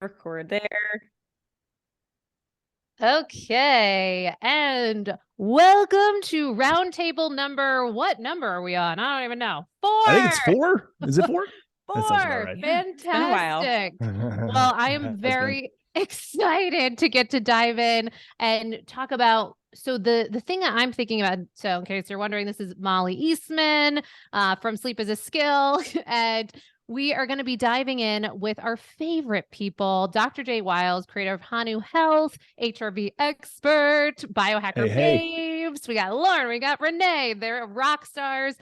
Record there. Okay, and welcome to roundtable number. What number are we on? I don't even know. 4. I think it's 4. Is it 4? 4. That sounds about right. Fantastic. Well, I am very excited to get to dive in and talk about. So the thing that I'm thinking about, so in case you're wondering, this is Mollie Eastman from Sleep is a Skill, and we are going to be diving in with our favorite people, Dr. Jay Wiles, creator of Hanu Health, HRV expert, biohacker babes. We got Lauren, we got Renee. They're rock stars.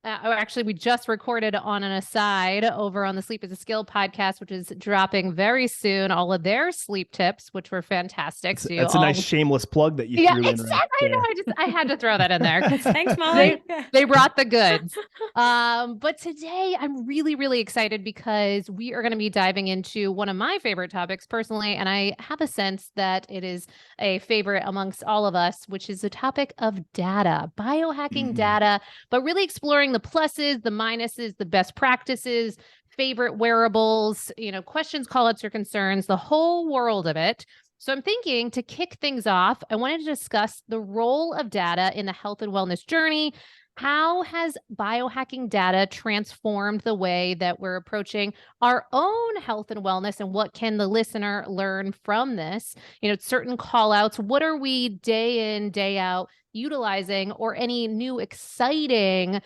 Actually, we just recorded on an aside over on the Sleep is a Skill podcast, which is dropping very soon. All of their sleep tips, which were fantastic. That's a nice shameless plug that you threw in. Exactly. Right, I had to throw that in there. Thanks, Molly. They brought the goods. But today I'm really, really excited because we are going to be diving into one of my favorite topics personally, and I have a sense that it is a favorite amongst all of us, which is the topic of data, biohacking data, but really exploring the pluses, the minuses, the best practices, favorite wearables, questions, call-outs, or concerns, the whole world of it. So I'm thinking to kick things off, I wanted to discuss the role of data in the health and wellness journey. How has biohacking data transformed the way that we're approaching our own health and wellness, and what can the listener learn from this? Certain call outs. What are we day in, day out utilizing, or any new exciting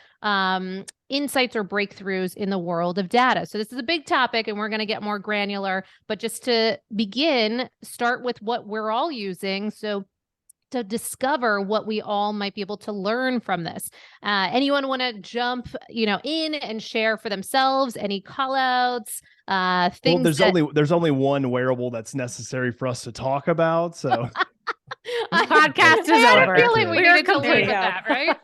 insights or breakthroughs in the world of data? So this is a big topic and we're going to get more granular, but just to begin, start with what we're all using. So to discover what we all might be able to learn from this. Anyone want to jump, in and share for themselves? Any call outs? Things there's only one wearable that's necessary for us to talk about. So the podcast is over. I feel like we needed to lead with that, right?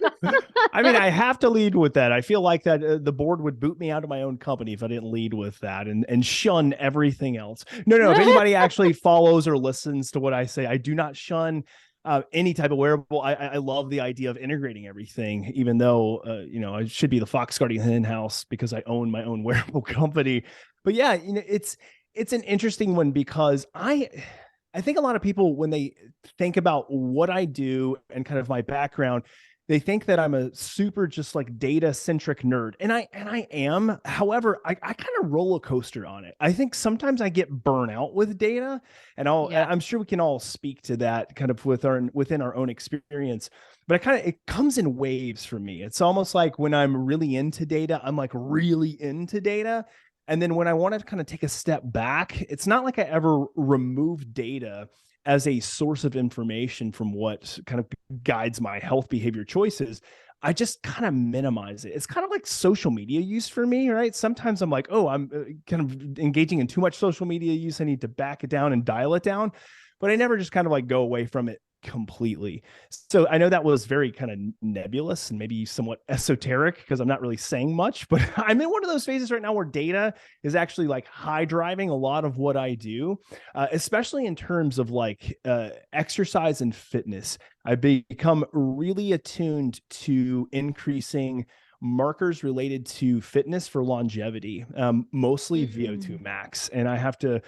I mean, I have to lead with that. I feel like that the board would boot me out of my own company if I didn't lead with that and shun everything else. No. If anybody actually follows or listens to what I say, I do not shun any type of wearable. I love the idea of integrating everything, even though, I should be the fox guarding the hen house because I own my own wearable company. But yeah, it's an interesting one because I think a lot of people, when they think about what I do and kind of my background, they think that I'm a super just like data centric nerd. And I am. However, I kind of roller coaster on it. I think sometimes I get burnout with data, and I'm sure we can all speak to that kind of within our own experience. But it comes in waves for me. It's almost like when I'm really into data, I'm like really into data. And then when I want to kind of take a step back, it's not like I ever remove data as a source of information from what kind of guides my health behavior choices. I just kind of minimize it. It's kind of like social media use for me, right? Sometimes I'm like, oh, I'm kind of engaging in too much social media use. I need to back it down and dial it down. But I never just kind of like go away from it completely. So I know that was very kind of nebulous and maybe somewhat esoteric because I'm not really saying much, but I'm in one of those phases right now where data is actually like high driving a lot of what I do, especially in terms of like exercise and fitness. I've become really attuned to increasing markers related to fitness for longevity, mostly VO2 max. And I have to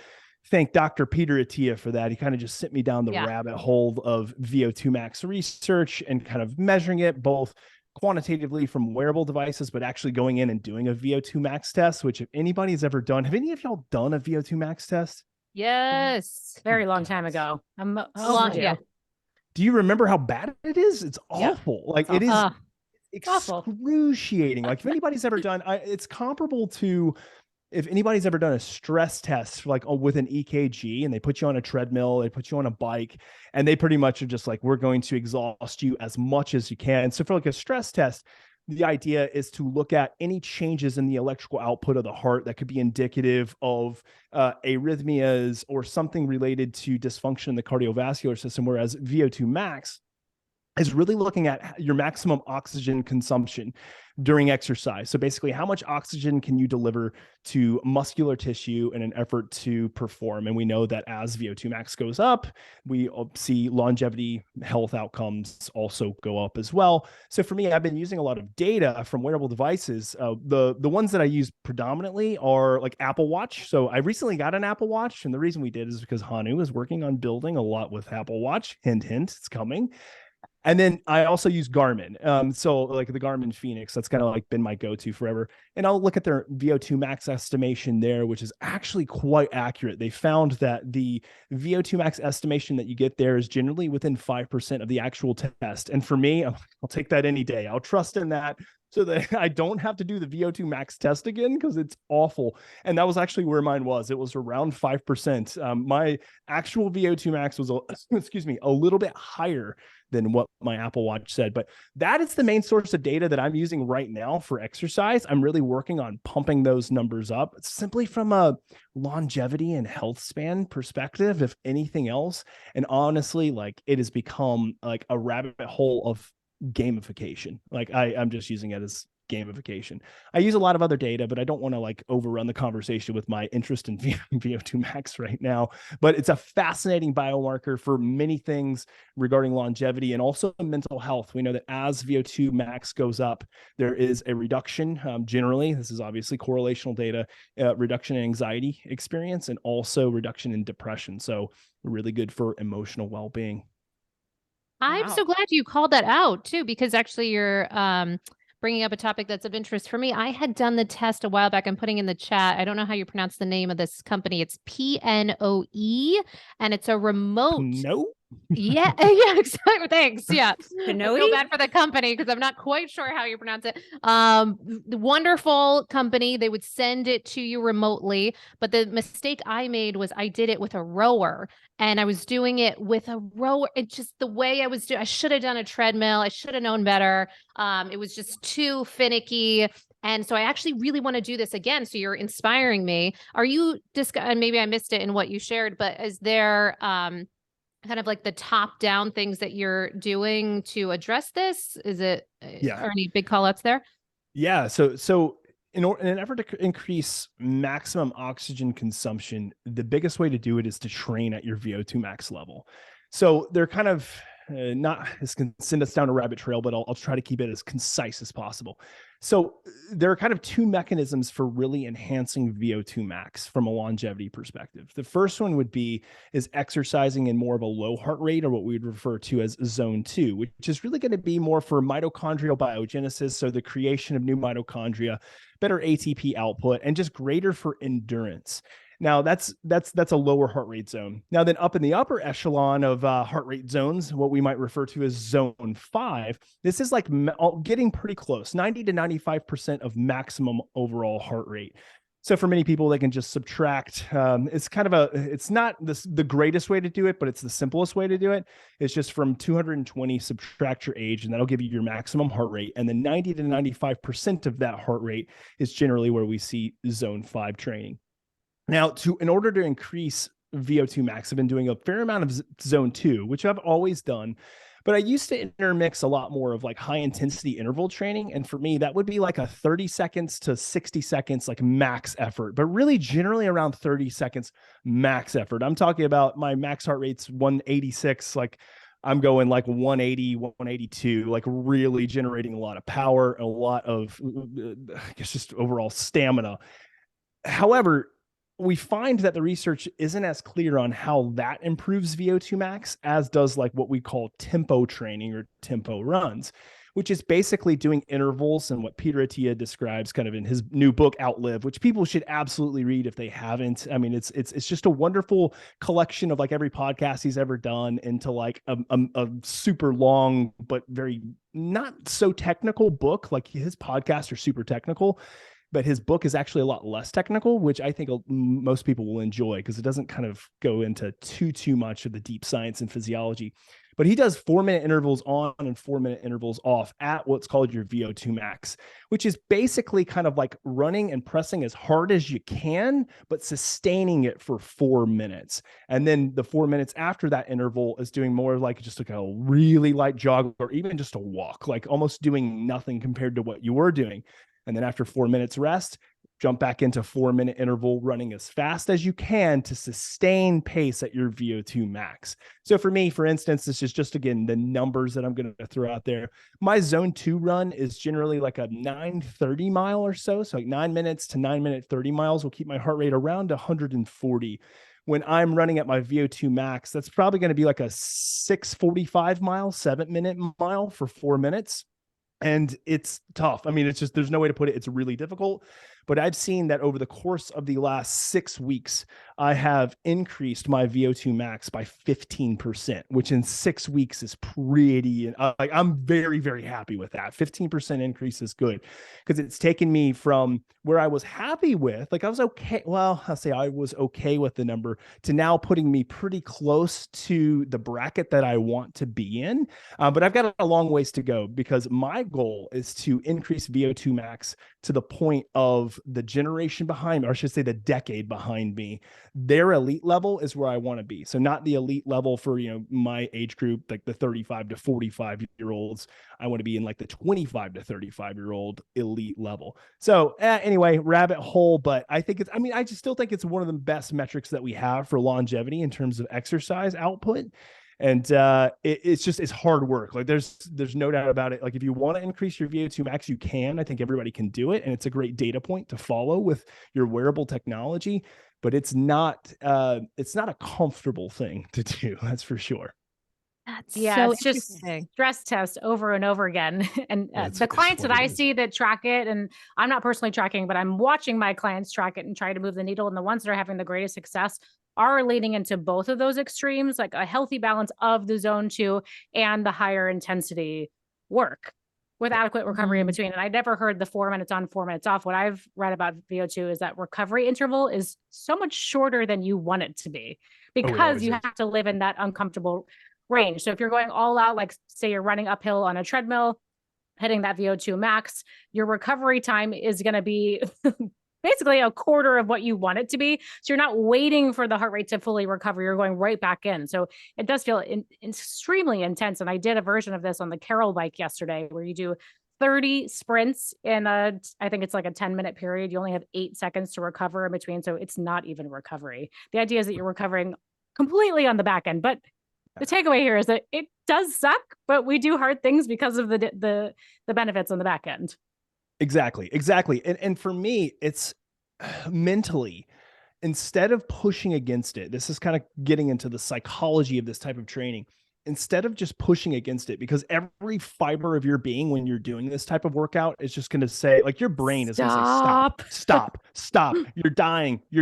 thank Dr. Peter Attia for that. He kind of just sent me down the rabbit hole of VO2 max research and kind of measuring it both quantitatively from wearable devices, but actually going in and doing a VO2 max test, which if anybody's ever done, have any of y'all done a VO2 max test? Yes. Very long time ago. I'm overdue. Yeah. Do you remember how bad it is? It's awful. Like it is excruciating. Like if anybody's ever done, it's comparable to if anybody's ever done a stress test, like with an EKG, and they put you on a treadmill, they put you on a bike, and they pretty much are just like, we're going to exhaust you as much as you can. So for like a stress test, the idea is to look at any changes in the electrical output of the heart that could be indicative of arrhythmias or something related to dysfunction in the cardiovascular system. Whereas VO2 max is really looking at your maximum oxygen consumption during exercise. So basically, how much oxygen can you deliver to muscular tissue in an effort to perform? And we know that as VO2 max goes up, we see longevity health outcomes also go up as well. So for me, I've been using a lot of data from wearable devices. The ones that I use predominantly are like Apple Watch. So I recently got an Apple Watch, and the reason we did is because Hanu is working on building a lot with Apple Watch. Hint, hint, it's coming. And then I also use Garmin. So like the Garmin Phoenix, that's kind of like been my go-to forever. And I'll look at their VO2 max estimation there, which is actually quite accurate. They found that the VO2 max estimation that you get there is generally within 5% of the actual test. And for me, I'll take that any day. I'll trust in that so that I don't have to do the VO2 max test again, because it's awful. And that was actually where mine was. It was around 5%. My actual VO2 max was, a little bit higher than what my Apple Watch said. But that is the main source of data that I'm using right now for exercise. I'm really working on pumping those numbers up simply from a longevity and health span perspective, if anything else. And honestly, like, it has become like a rabbit hole of gamification. Like I'm just using it as gamification. I use a lot of other data, but I don't want to like overrun the conversation with my interest in VO2 max right now. But it's a fascinating biomarker for many things regarding longevity and also mental health. We know that as VO2 max goes up, there is a reduction. Generally, this is obviously correlational data, reduction in anxiety experience and also reduction in depression. So really good for emotional well-being. I'm so glad you called that out too, because actually you're bringing up a topic that's of interest for me. I had done the test a while back. I'm putting in the chat. I don't know how you pronounce the name of this company. It's PNOE, and it's a remote. No. Yeah, yeah, exactly. Thanks. Yeah. I Pinoe? feel bad for the company because I'm not quite sure how you pronounce it. The wonderful company, they would send it to you remotely. But the mistake I made was I did it with a rower, and I was doing it with a rower. It just the way I was doing, I should have done a treadmill. I should have known better. It was just too finicky. And so I actually really want to do this again. So you're inspiring me. Are you and maybe I missed it in what you shared, but is there kind of like the top down things that you're doing to address this? Is it, are any big call outs there? Yeah. So in an effort to increase maximum oxygen consumption, the biggest way to do it is to train at your VO2 max level. So they're kind of not, this can send us down a rabbit trail, but I'll try to keep it as concise as possible. So there are kind of two mechanisms for really enhancing VO2 max from a longevity perspective. The first one is exercising in more of a low heart rate, or what we would refer to as zone 2, which is really going to be more for mitochondrial biogenesis. So the creation of new mitochondria, better ATP output, and just greater for endurance. Now that's a lower heart rate zone. Now then up in the upper echelon of heart rate zones, what we might refer to as zone 5, this is like getting pretty close, 90 to 95% of maximum overall heart rate. So for many people, they can just subtract. It's kind of it's not the greatest way to do it, but it's the simplest way to do it. It's just from 220, subtract your age, and that'll give you your maximum heart rate. And then 90 to 95% of that heart rate is generally where we see zone 5 training. Now, in order to increase VO2 max, I've been doing a fair amount of zone 2, which I've always done, but I used to intermix a lot more of like high intensity interval training. And for me, that would be like a 30 seconds to 60 seconds, like max effort, but really generally around 30 seconds max effort. I'm talking about my max heart rate's 186, like I'm going like 180, 182, like really generating a lot of power, a lot of, I guess, just overall stamina. However, we find that the research isn't as clear on how that improves VO2 max as does like what we call tempo training or tempo runs, which is basically doing intervals and what Peter Attia describes kind of in his new book, Outlive, which people should absolutely read if they haven't. I mean, it's just a wonderful collection of like every podcast he's ever done into like a super long, but very not so technical book. Like his podcasts are super technical, but his book is actually a lot less technical, which I think most people will enjoy because it doesn't kind of go into too much of the deep science and physiology. but he does 4-minute intervals on and 4-minute intervals off at what's called your VO2 max, which is basically kind of like running and pressing as hard as you can, but sustaining it for 4 minutes. And then the 4 minutes after that interval is doing more like just like a really light jog or even just a walk, like almost doing nothing compared to what you were doing. And then after 4 minutes rest, jump back into 4-minute interval running as fast as you can to sustain pace at your VO2 max. So for me, for instance, this is just, again, the numbers that I'm going to throw out there. My zone 2 run is generally like a 9:30 mile or so. So like 9 minutes to 9-minute 30 miles will keep my heart rate around 140. When I'm running at my VO2 max, that's probably going to be like a 6:45 mile, 7-minute mile for 4 minutes. And it's tough. I mean, it's just, there's no way to put it. It's really difficult. But I've seen that over the course of the last 6 weeks, I have increased my VO2 max by 15%, which in 6 weeks is pretty, like, I'm very, very happy with that. 15% increase is good because it's taken me from where I was happy with, like I was okay. Well, I'll say I was okay with the number to now putting me pretty close to the bracket that I want to be in. But I've got a long ways to go because my goal is to increase VO2 max to the point of the generation behind me, or I should say the decade behind me. Their elite level is where I want to be. So not the elite level for, my age group, like the 35 to 45-year-olds. I want to be in like the 25 to 35-year-old elite level. So anyway, rabbit hole, but I just still think it's one of the best metrics that we have for longevity in terms of exercise output. And it's hard work. Like there's no doubt about it. Like if you want to increase your VO2 max, you can. I think everybody can do it. And it's a great data point to follow with your wearable technology, but it's not a comfortable thing to do. That's for sure. That's Yeah, so it's just interesting. stress test over and over again. And It's the clients what that it I is. see that track it, and I'm not personally tracking, but I'm watching my clients track it and try to move the needle. And the ones that are having the greatest success are leaning into both of those extremes, like a healthy balance of the zone 2 and the higher intensity work with adequate recovery in between. And I never heard the 4 minutes on, 4 minutes off. What I've read about VO2 is that recovery interval is so much shorter than you want it to be because always you is. have to live in that uncomfortable range. So if you're going all out, like say you're running uphill on a treadmill, hitting that VO2 max, your recovery time is going to be basically a quarter of what you want it to be. So you're not waiting for the heart rate to fully recover. You're going right back in. So it does feel extremely intense. And I did a version of this on the Carol bike yesterday where you do 30 sprints in I think it's like a 10-minute period. You only have 8 seconds to recover in between. So it's not even recovery. The idea is that you're recovering completely on the back end. But the takeaway here is that it does suck, but we do hard things because of the benefits on the back end. Exactly. And for me, it's mentally, instead of pushing against it, this is kind of getting into the psychology of this type of training. Instead of just pushing against it, because every fiber of your being when you're doing this type of workout is just going to say, like, your brain is going to say, stop, you're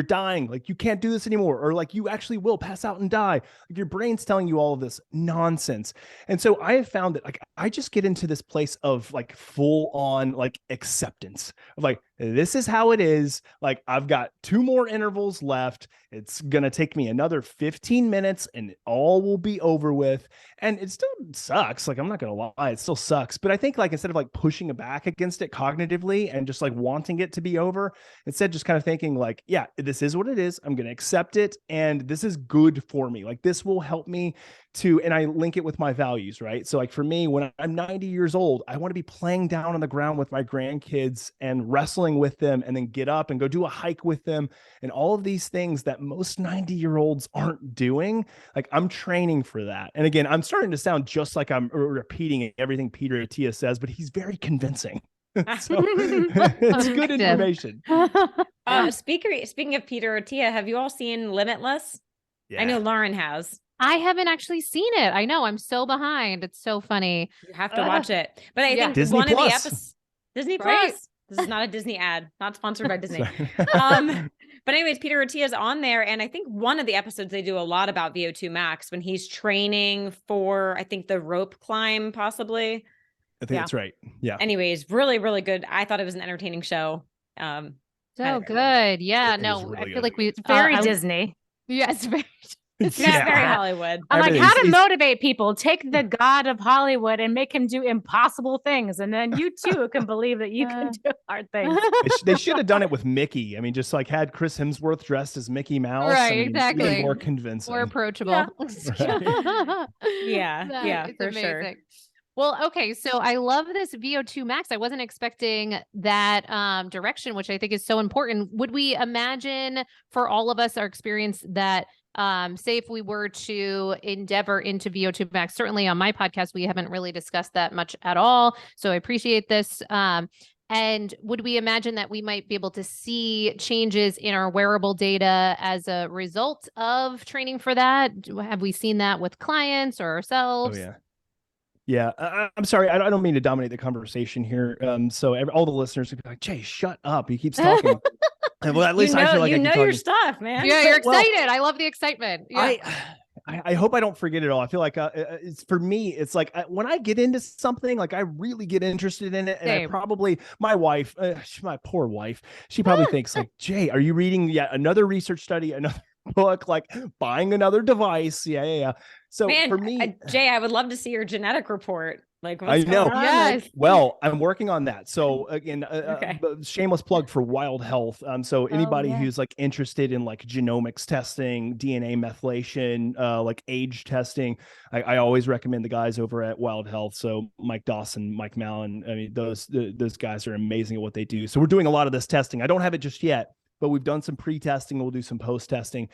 dying, like you can't do this anymore, or like you actually will pass out and die. Like your brain's telling you all of this nonsense. And so I have found that, like, I just get into this place of like full on like acceptance of like, this is how it is. Like I've got 2 more intervals left. It's going to take me another 15 minutes and all will be over with. And it still sucks. Like, I'm not going to lie. It still sucks. But I think like, instead of like pushing back against it cognitively and just like wanting it to be over, instead just kind of thinking like, yeah, this is what it is. I'm going to accept it. And this is good for me. Like this will help me and I link it with my values, right? So like for me, when I'm 90 years old, I want to be playing down on the ground with my grandkids and wrestling with them and then get up and go do a hike with them and all of these things that most 90-year-olds aren't doing. Like I'm training for that. And again, I'm starting to sound just like I'm repeating everything Peter Attia says, but he's very convincing. So it's good information. Speaking of Peter Attia, have you all seen Limitless? Yeah. I know Lauren has. I haven't actually seen it. I know I'm so behind. It's so funny. You have to watch it. But I think Disney one of the Plus. episodes, Disney Right? Plus. This is not a Disney ad, not sponsored by Disney. Sorry. But anyways, Peter Attia's on there. And I think one of the episodes they do a lot about VO2 max when he's training for, I think, the rope climb, possibly. I think that's right. Yeah. Anyways, really, really good. I thought it was an entertaining show. So good. Yeah. It is No, really I feel good. like we Very Disney. Yes, very. It's not very Yeah. Hollywood. I'm like, Everything. how to He's- motivate people? Take the god of Hollywood and make him do impossible things. And then you too can believe that you can do hard things. They should have done it with Mickey. I mean, just like had Chris Hemsworth dressed as Mickey Mouse. Right, I mean, exactly. even more convincing. More approachable. Yeah. Yeah, That yeah, is for sure. amazing. Well, okay, so I love this VO2 max. I wasn't expecting that direction, which I think is so important. Would we imagine for all of us our experience that say if we were to endeavor into VO2 max, certainly on my podcast, we haven't really discussed that much at all. So I appreciate this. And would we imagine that we might be able to see changes in our wearable data as a result of training for that? Have we seen that with clients or Oh ourselves? yeah. Yeah, I'm sorry. I don't mean to dominate the conversation here. So all the listeners would be like, Jay, shut up. He keeps talking. And well, at least I feel like I keep your talking. stuff, man. Yeah, you're Well, excited. I love the excitement. Yeah. I hope I don't forget it all. I feel like it's for me. It's like when I get into something, like I really get interested in it, and I Same. probably my wife, my poor wife, she probably thinks like, Jay, are you reading yet another research study, another book, like buying another device? Yeah. So Man, for me, Jay, I would love to see your genetic report. Like, I what's know. going on? Yes. Like, well, I'm working on that. So again, Okay. shameless plug for Wild Health. So anybody yeah. who's like interested in like genomics testing, DNA methylation, like age testing, I always recommend the guys over at Wild Health. So Mike Dawson, Mike Mallon. I mean, those guys are amazing at what they do. So we're doing a lot of this testing. I don't have it just yet, but we've done some pre-testing. We'll do some post-testing.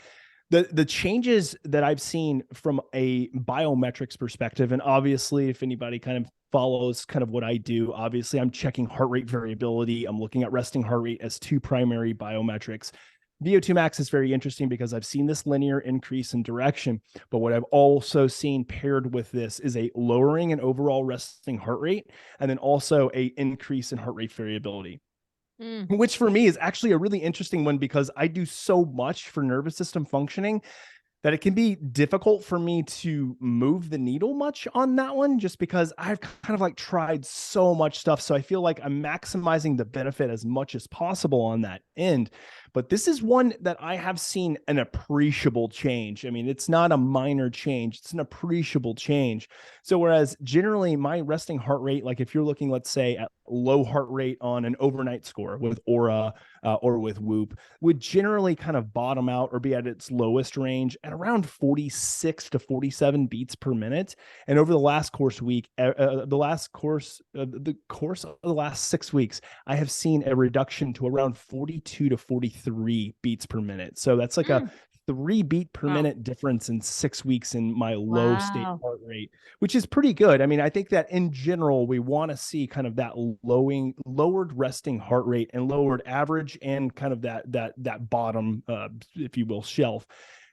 The changes that I've seen from a biometrics perspective, and obviously if anybody kind of follows kind of what I do, obviously I'm checking heart rate variability. I'm looking at resting heart rate as two primary biometrics. VO2 max is very interesting because I've seen this linear increase in direction, but what I've also seen paired with this is a lowering in overall resting heart rate, and then also a increase in heart rate variability. Which for me is actually a really interesting one because I do so much for nervous system functioning that it can be difficult for me to move the needle much on that one, just because I've kind of like tried so much stuff. So I feel like I'm maximizing the benefit as much as possible on that end. But this is one that I have seen an appreciable change. I mean, it's not a minor change, it's an appreciable change. So whereas generally my resting heart rate, like if you're looking, let's say at low heart rate on an overnight score with Aura or with Whoop, would generally kind of bottom out or be at its lowest range at around 46 to 47 beats per minute. And over the last course of the last 6 weeks, I have seen a reduction to around 42 to 43 beats per minute. So that's like a 3 beat per minute difference in 6 weeks in my low state heart rate, which is pretty good. I mean, I think that in general, we want to see kind of that lowered resting heart rate and lowered average and kind of that bottom, if you will, shelf.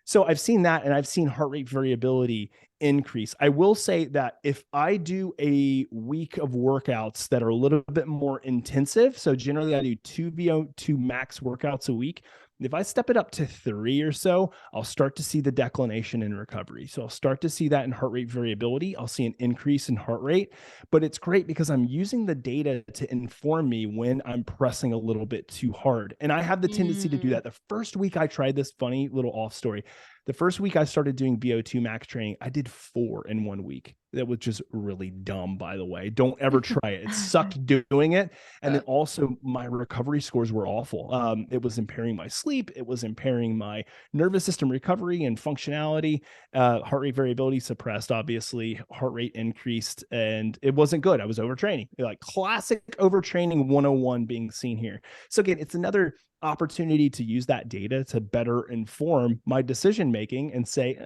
So I've seen that, and I've seen heart rate variability increase. I will say that if I do a week of workouts that are a little bit more intensive, so generally I do 2 VO2 max workouts a week. If I step it up to 3 or so, I'll start to see the declination in recovery. So I'll start to see that in heart rate variability. I'll see an increase in heart rate, but it's great because I'm using the data to inform me when I'm pressing a little bit too hard. And I have the tendency to do that. The first week I tried this, funny little off story. The first week I started doing VO2 max training, I did 4 in 1 week. That was just really dumb, by the way. Don't ever try it. It sucked doing it. And then also my recovery scores were awful. It was impairing my sleep. It was impairing my nervous system recovery and functionality. Heart rate variability suppressed, obviously. Heart rate increased, and it wasn't good. I was overtraining. Like classic overtraining 101 being seen here. So again, it's another opportunity to use that data to better inform my decision making and say,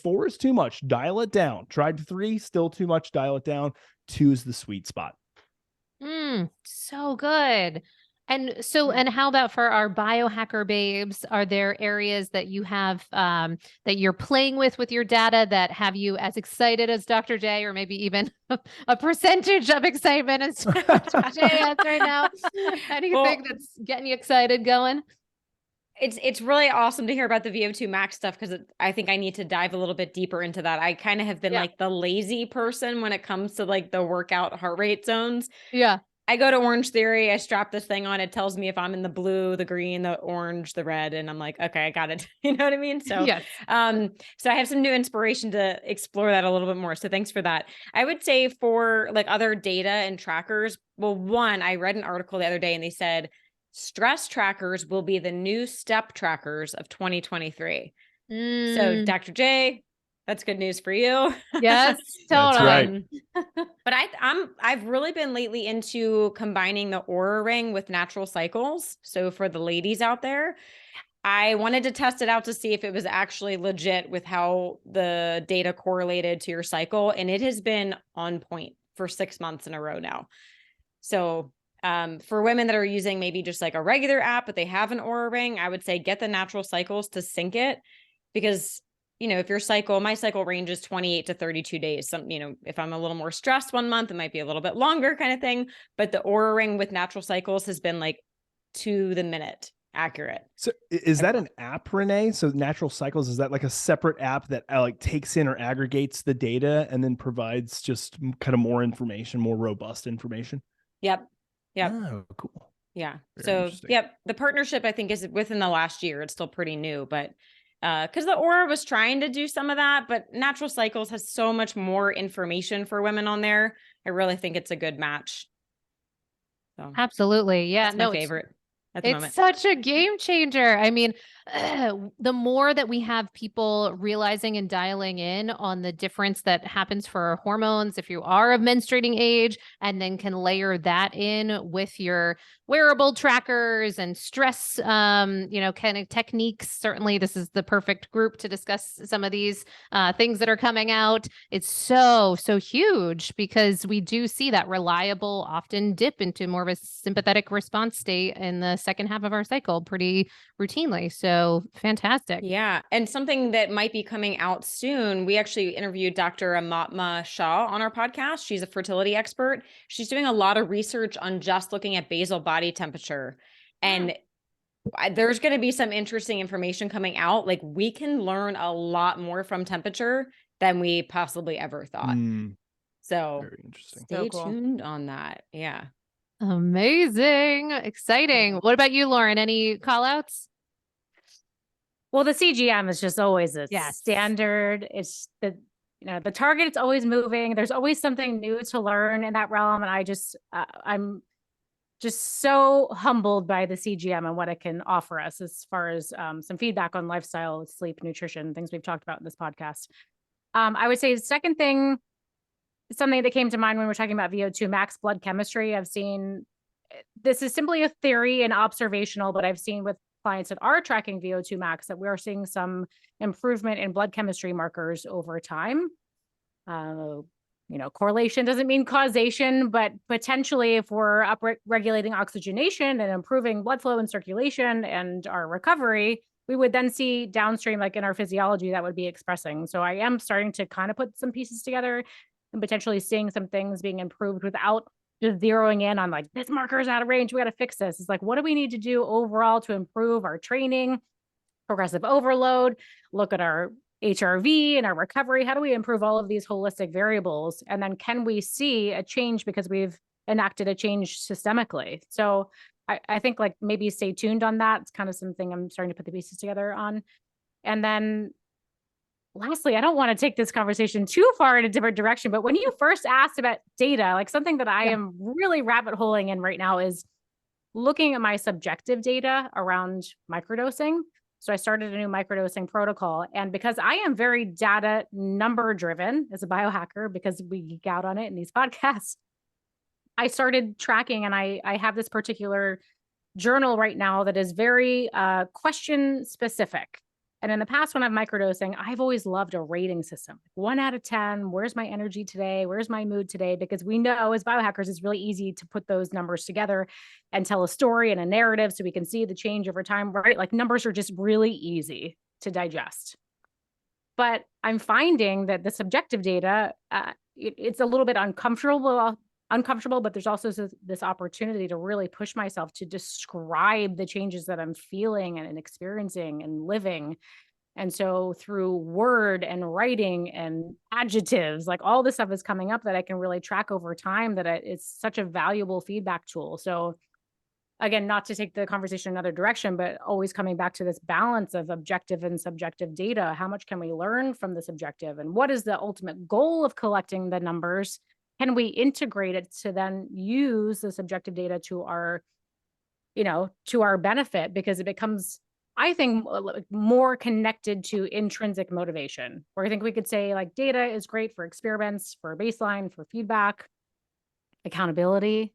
4 is too much, dial it down. Tried 3, still too much, dial it down. 2 is the sweet spot. So good. And so, and how about for our biohacker babes? Are there areas that you have that you're playing with your data that have you as excited as Dr. J, or maybe even a percentage of excitement as Dr. J has right now? Anything that's getting you excited going? It's really awesome to hear about the VO2 max stuff, because I think I need to dive a little bit deeper into that. I kind of have been like the lazy person when it comes to like the workout heart rate zones. Yeah. I go to Orange Theory. I strap this thing on. It tells me if I'm in the blue, the green, the orange, the red, and I'm like, okay, I got it. You know what I mean? So, Yes. so I have some new inspiration to explore that a little bit more. So thanks for that. I would say for like other data and trackers. Well, one, I read an article the other day and they said stress trackers will be the new step trackers of 2023. So Dr. J, that's good news for you. Yes, That's totally. right. But I've really been lately into combining the Aura Ring with natural cycles. So for the ladies out there, I wanted to test it out to see if it was actually legit with how the data correlated to your cycle. And it has been on point for 6 months in a row now. So for women that are using maybe just like a regular app, but they have an Aura Ring, I would say get the natural cycles to sync it, because if my cycle range is 28 to 32 days. If I'm a little more stressed one month, it might be a little bit longer kind of thing. But the Aura Ring with natural cycles has been like to the minute accurate. So is that an app, Renee? So Natural Cycles, is that like a separate app that like takes in or aggregates the data and then provides just kind of more information, more robust information? Yep. Oh, cool. Yeah. Very So, the partnership I think is within the last year. It's still pretty new, but because the Aura was trying to do some of that, but Natural Cycles has so much more information for women on there. I really think it's a good match. So Absolutely. Yeah. that's my favorite at the moment. It's such a game changer. I mean, the more that we have people realizing and dialing in on the difference that happens for our hormones, if you are of menstruating age, and then can layer that in with your wearable trackers and stress, kind of techniques. Certainly, this is the perfect group to discuss some of these things that are coming out. It's so huge, because we do see that reliable often dip into more of a sympathetic response state in the second half of our cycle pretty routinely. So fantastic. Yeah. And something that might be coming out soon, we actually interviewed Dr. Amatma Shah on our podcast. She's a fertility expert. She's doing a lot of research on just looking at basal body temperature. And there's going to be some interesting information coming out. Like, we can learn a lot more from temperature than we possibly ever thought. So very interesting. Stay tuned on that. Yeah. Amazing. Exciting. What about you, Lauren? Any call outs? Well, the CGM is just always a Yes. standard. It's the target is always moving. There's always something new to learn in that realm. And I'm just so humbled by the CGM and what it can offer us as far as some feedback on lifestyle, sleep, nutrition, things we've talked about in this podcast. I would say the second thing, something that came to mind when we're talking about VO2 max blood chemistry, I've seen, this is simply a theory and observational, but I've seen with clients that are tracking VO2 max that we are seeing some improvement in blood chemistry markers over time. Correlation doesn't mean causation, but potentially if we're regulating oxygenation and improving blood flow and circulation and our recovery, we would then see downstream, like in our physiology, that would be expressing. So I am starting to kind of put some pieces together and potentially seeing some things being improved without just zeroing in on like, this marker is out of range, we got to fix this. It's like, what do we need to do overall to improve our training, progressive overload, look at our HRV and our recovery? How do we improve all of these holistic variables? And then can we see a change because we've enacted a change systemically? So I think like maybe stay tuned on that. It's kind of something I'm starting to put the pieces together on. And then lastly, I don't want to take this conversation too far in a different direction, but when you first asked about data, like something that I am really rabbit holing in right now is looking at my subjective data around microdosing. So I started a new microdosing protocol. And because I am very data number driven as a biohacker, because we geek out on it in these podcasts, I started tracking, and I have this particular journal right now that is very question specific. And in the past, when I'm microdosing, I've always loved a rating system. 1 out of 10, where's my energy today? Where's my mood today? Because we know as biohackers, it's really easy to put those numbers together and tell a story and a narrative so we can see the change over time, right? Like numbers are just really easy to digest. But I'm finding that the subjective data, it's a little bit uncomfortable, but there's also this opportunity to really push myself to describe the changes that I'm feeling and experiencing and living. And so through word and writing and adjectives, like all this stuff is coming up that I can really track over time, that it's such a valuable feedback tool. So again, not to take the conversation another direction, but always coming back to this balance of objective and subjective data. How much can we learn from the subjective? And what is the ultimate goal of collecting the numbers? Can we integrate it to then use the subjective data to our, to our benefit? Because it becomes, I think, more connected to intrinsic motivation, where I think we could say like data is great for experiments, for baseline, for feedback, accountability.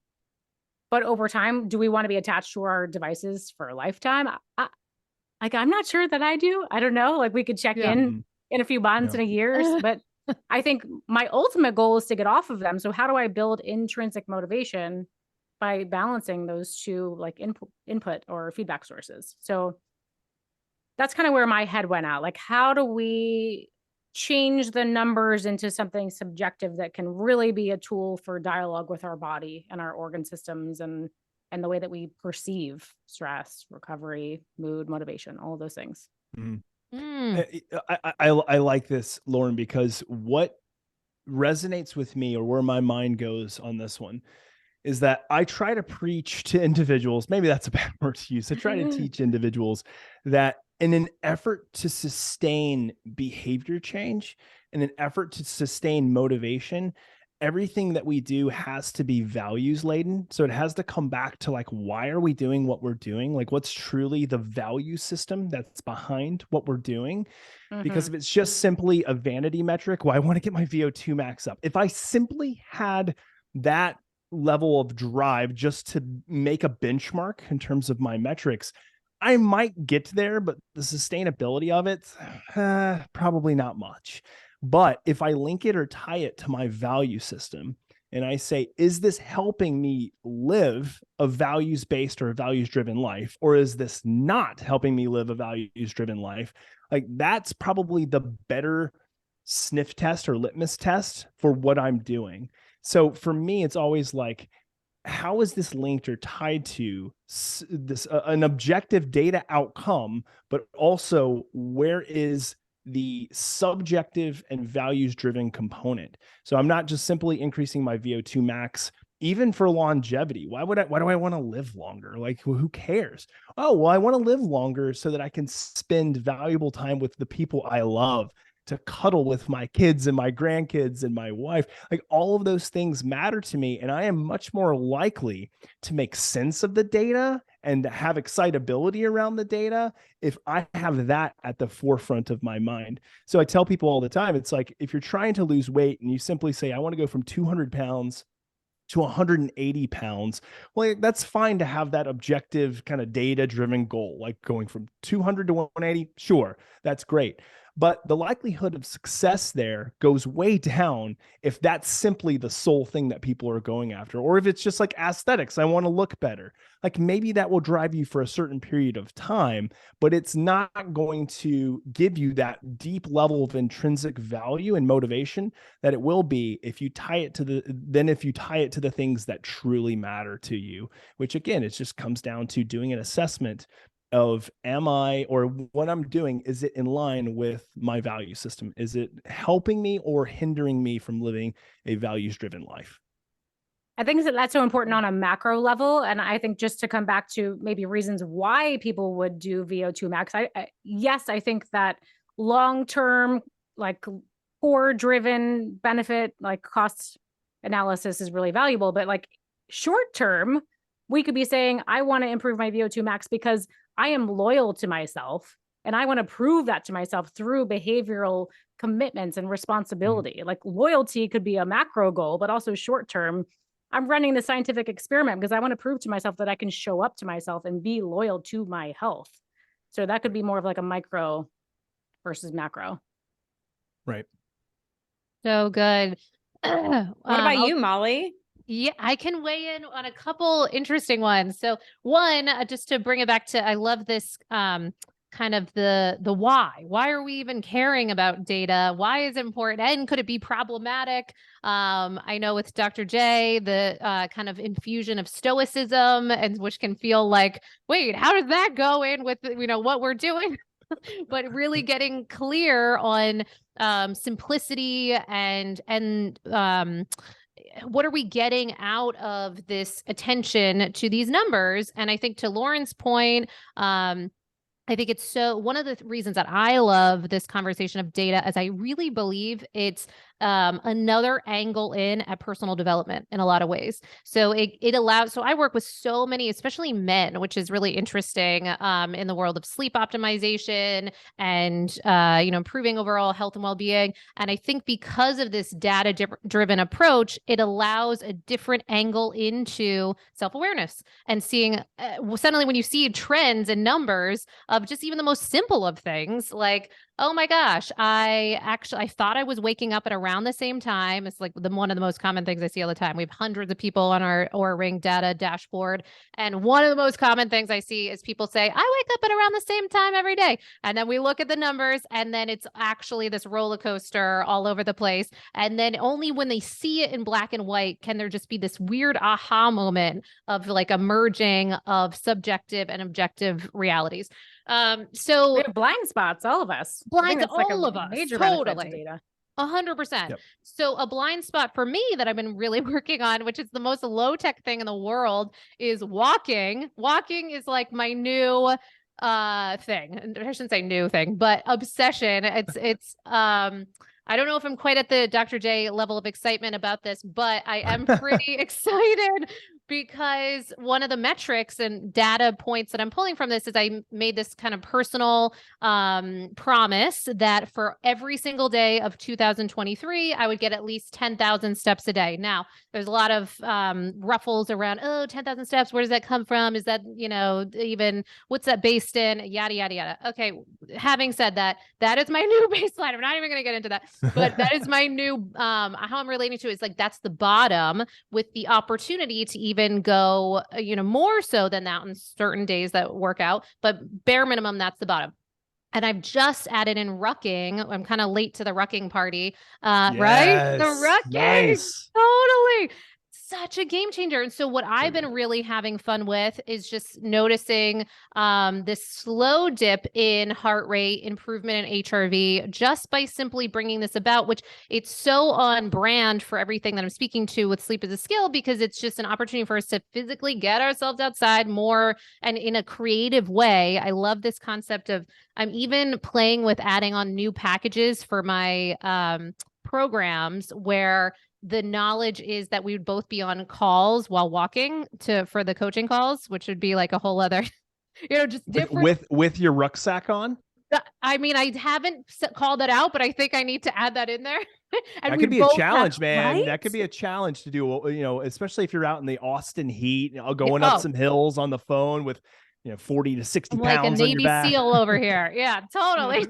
But over time, do we want to be attached to our devices for a lifetime? I'm not sure that I do. I don't know. Like we could check in a few months and a years, but I think my ultimate goal is to get off of them. So how do I build intrinsic motivation by balancing those two like input or feedback sources? So that's kind of where my head went out. Like, how do we change the numbers into something subjective that can really be a tool for dialogue with our body and our organ systems and the way that we perceive stress, recovery, mood, motivation, all of those things. I like this, Lauren, because what resonates with me, or where my mind goes on this one, is that I try to preach to individuals, maybe that's a bad word to use. I try to teach individuals that in an effort to sustain behavior change, in an effort to sustain motivation, everything that we do has to be values laden. So it has to come back to like, why are we doing what we're doing? Like, what's truly the value system that's behind what we're doing? Because if it's just simply a vanity metric, well, I want to get my VO2 max up. If I simply had that level of drive just to make a benchmark in terms of my metrics, I might get there, but the sustainability of it, probably not much. But if I link it or tie it to my value system and I say, is this helping me live a values-based or a values-driven life? Or is this not helping me live a values-driven life? Like, that's probably the better sniff test or litmus test for what I'm doing. So for me, it's always like, how is this linked or tied to this an objective data outcome, but also where is the subjective and values driven component? So I'm not just simply increasing my VO2 max, even for longevity. Why do I want to live longer? Like, who cares? Oh, well, I want to live longer so that I can spend valuable time with the people I love, to cuddle with my kids and my grandkids and my wife. Like, all of those things matter to me. And I am much more likely to make sense of the data and have excitability around the data if I have that at the forefront of my mind. So I tell people all the time, it's like, if you're trying to lose weight and you simply say, I want to go from 200 pounds to 180 pounds, well, that's fine to have that objective kind of data driven goal, like going from 200 to 180. Sure, that's great. But the likelihood of success there goes way down if that's simply the sole thing that people are going after. Or if it's just like aesthetics, I want to look better. Like, maybe that will drive you for a certain period of time, but it's not going to give you that deep level of intrinsic value and motivation that it will be if you tie it to the things that truly matter to you, which again, it just comes down to doing an assessment of, what I'm doing, is it in line with my value system? Is it helping me or hindering me from living a values-driven life? I think that's so important on a macro level. And I think, just to come back to maybe reasons why people would do VO2 max, I think that long-term, like core driven benefit, like cost analysis is really valuable. But like short-term, we could be saying, I want to improve my VO2 max because I am loyal to myself and I want to prove that to myself through behavioral commitments and responsibility. Like, loyalty could be a macro goal, but also short term, I'm running the scientific experiment because I want to prove to myself that I can show up to myself and be loyal to my health. So that could be more of like a micro versus macro. Right. So good. What about you, Molly? Yeah, I can weigh in on a couple interesting ones. So one, just to bring it back to, I love this kind of the why. Why are we even caring about data? Why is it important? And could it be problematic? I know with Dr. J, the kind of infusion of stoicism, and which can feel like, wait, how does that go in with what we're doing? but really getting clear on simplicity and what are we getting out of this attention to these numbers? And I think to Lauren's point, I think it's one of the reasons that I love this conversation of data is I really believe it's another angle in at personal development in a lot of ways. So it allows, so I work with so many, especially men, which is really interesting in the world of sleep optimization and, improving overall health and well-being. And I think because of this data-driven approach, it allows a different angle into self-awareness and seeing suddenly when you see trends and numbers of just even the most simple of things like, oh my gosh, I thought I was waking up at around the same time. It's like one of the most common things I see all the time. We have hundreds of people on our Oura Ring data dashboard. And one of the most common things I see is people say, I wake up at around the same time every day. And then we look at the numbers and then it's actually this roller coaster all over the place. And then only when they see it in black and white can there just be this weird aha moment of like a merging of subjective and objective realities. So we have blind spots, all of us. Blinds, all of us. Major Totally. data. 100%. Yep. So a blind spot for me that I've been really working on, which is the most low tech thing in the world, is walking. Walking is like my new thing. I shouldn't say new thing, but obsession. It's I don't know if I'm quite at the Dr. J level of excitement about this, but I am pretty excited because one of the metrics and data points that I'm pulling from this is I made this kind of personal promise that for every single day of 2023, I would get at least 10,000 steps a day. Now, there's a lot of ruffles around, 10,000 steps. Where does that come from? Is that, even what's that based in? Yada, yada, yada. Okay. Having said that, that is my new baseline. I'm not even going to get into that, but that is my new, how I'm relating to it is like, that's the bottom with the opportunity to even go, more so than that on certain days that work out, but bare minimum, that's the bottom. And I've just added in rucking. I'm kind of late to the rucking party, right? The rucking, nice. Totally. Such a game changer. And so what I've been really having fun with is just noticing this slow dip in heart rate, improvement in HRV, just by simply bringing this about, which it's so on brand for everything that I'm speaking to with sleep as a skill, because it's just an opportunity for us to physically get ourselves outside more and in a creative way. I love this concept of, I'm even playing with adding on new packages for my programs where the knowledge is that we would both be on calls while walking for the coaching calls, which would be like a whole other, just different. With your rucksack on? I mean, I haven't called that out, but I think I need to add that in there. And that could be a challenge, man. right? That could be a challenge to do, especially if you're out in the Austin heat, going up some hills on the phone with, 40 to 60 I'm pounds like a on Navy your back. SEAL over here. Yeah, totally.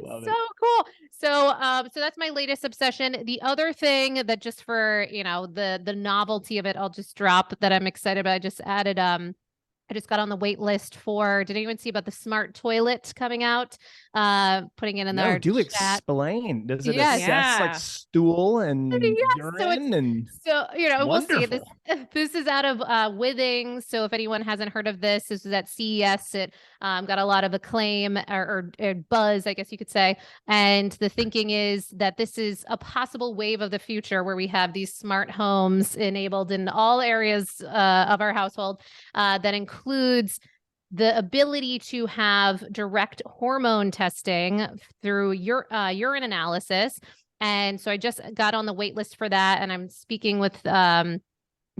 Love So cool. So that's my latest obsession. The other thing that just for, the novelty of it, I'll just drop that I'm excited about. I just added, I just got on the wait list for, did anyone see about the smart toilet coming out? Putting it in No, there. do explain. Does it Yes. assess like stool and urine So, we'll see. Wonderful. This is out of Withings. So if anyone hasn't heard of this is at CES. It got a lot of acclaim or buzz, I guess you could say. And the thinking is that this is a possible wave of the future where we have these smart homes enabled in all areas of our household that includes the ability to have direct hormone testing through urine analysis. And so I just got on the wait list for that. And I'm speaking with the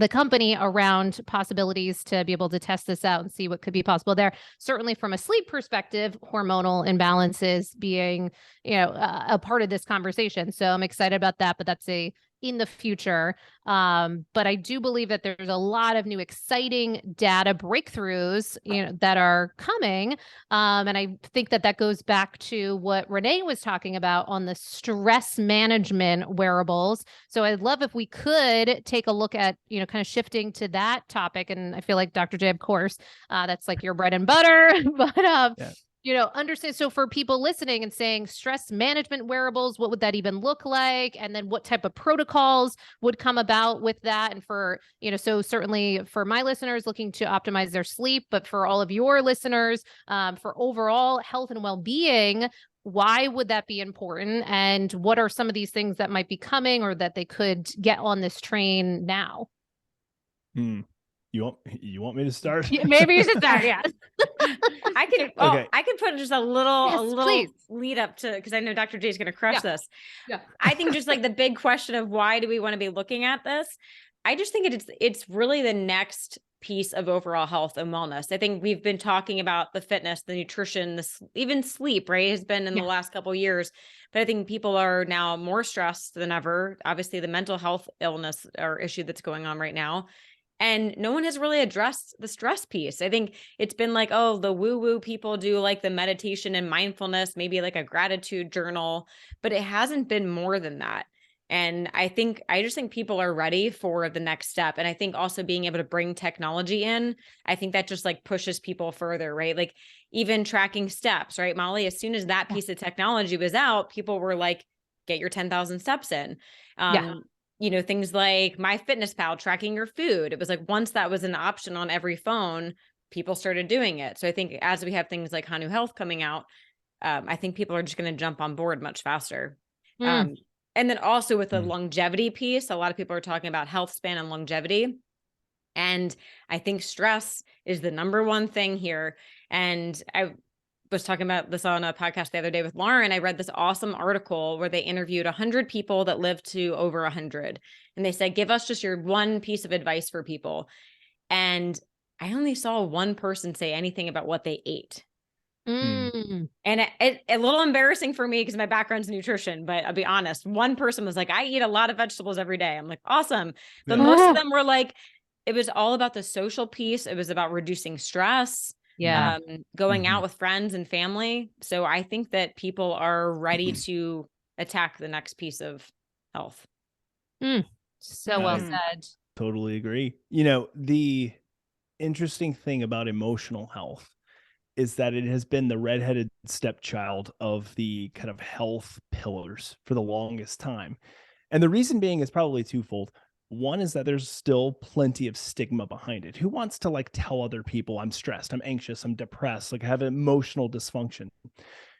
company around possibilities to be able to test this out and see what could be possible there. Certainly from a sleep perspective, hormonal imbalances being, a part of this conversation. So I'm excited about that, but that's in the future. But I do believe that there's a lot of new exciting data breakthroughs, that are coming. And I think that goes back to what Renee was talking about on the stress management wearables. So I'd love if we could take a look at, kind of shifting to that topic. And I feel like Dr. J, of course, that's like your bread and butter, but Understand. So for people listening and saying stress management wearables, what would that even look like? And then what type of protocols would come about with that? And for, so certainly for my listeners looking to optimize their sleep, but for all of your listeners, for overall health and well-being, why would that be important? And what are some of these things that might be coming or that they could get on this train now? You want me to start? Yeah, maybe you should start. Yeah. I can put just a little please. lead up to, because I know Dr. J is going to crush this. Yeah. I think just like the big question of why do we want to be looking at this? I just think it's really the next piece of overall health and wellness. I think we've been talking about the fitness, the nutrition, even sleep, right, has been in the last couple of years. But I think people are now more stressed than ever. Obviously, the mental health illness or issue that's going on right now. And no one has really addressed the stress piece. I think it's been like, oh, the woo-woo people do like the meditation and mindfulness, maybe like a gratitude journal, but it hasn't been more than that. And I just think people are ready for the next step. And I think also being able to bring technology in, I think that just like pushes people further, right? Like even tracking steps, right, Molly? As soon as that piece of technology was out, people were like, get your 10,000 steps in. Things like MyFitnessPal, tracking your food. It was like, once that was an option on every phone, people started doing it. So I think as we have things like Hanu Health coming out, I think people are just going to jump on board much faster. And then also with the longevity piece, a lot of people are talking about health span and longevity. And I think stress is the number one thing here. And I was talking about this on a podcast the other day with Lauren. I read this awesome article where they interviewed 100 people that lived to over 100. And they said, give us just your one piece of advice for people. And I only saw one person say anything about what they ate. And it's a little embarrassing for me because my background's nutrition, but I'll be honest. One person was like, I eat a lot of vegetables every day. I'm like, awesome. But most of them were like, it was all about the social piece. It was about reducing stress. Going out with friends and family. So I think that people are ready to attack the next piece of health. So well said. Totally agree. The interesting thing about emotional health is that it has been the redheaded stepchild of the kind of health pillars for the longest time. And the reason being is probably twofold. One is that there's still plenty of stigma behind it. Who wants to like tell other people I'm stressed, I'm anxious, I'm depressed, like I have emotional dysfunction?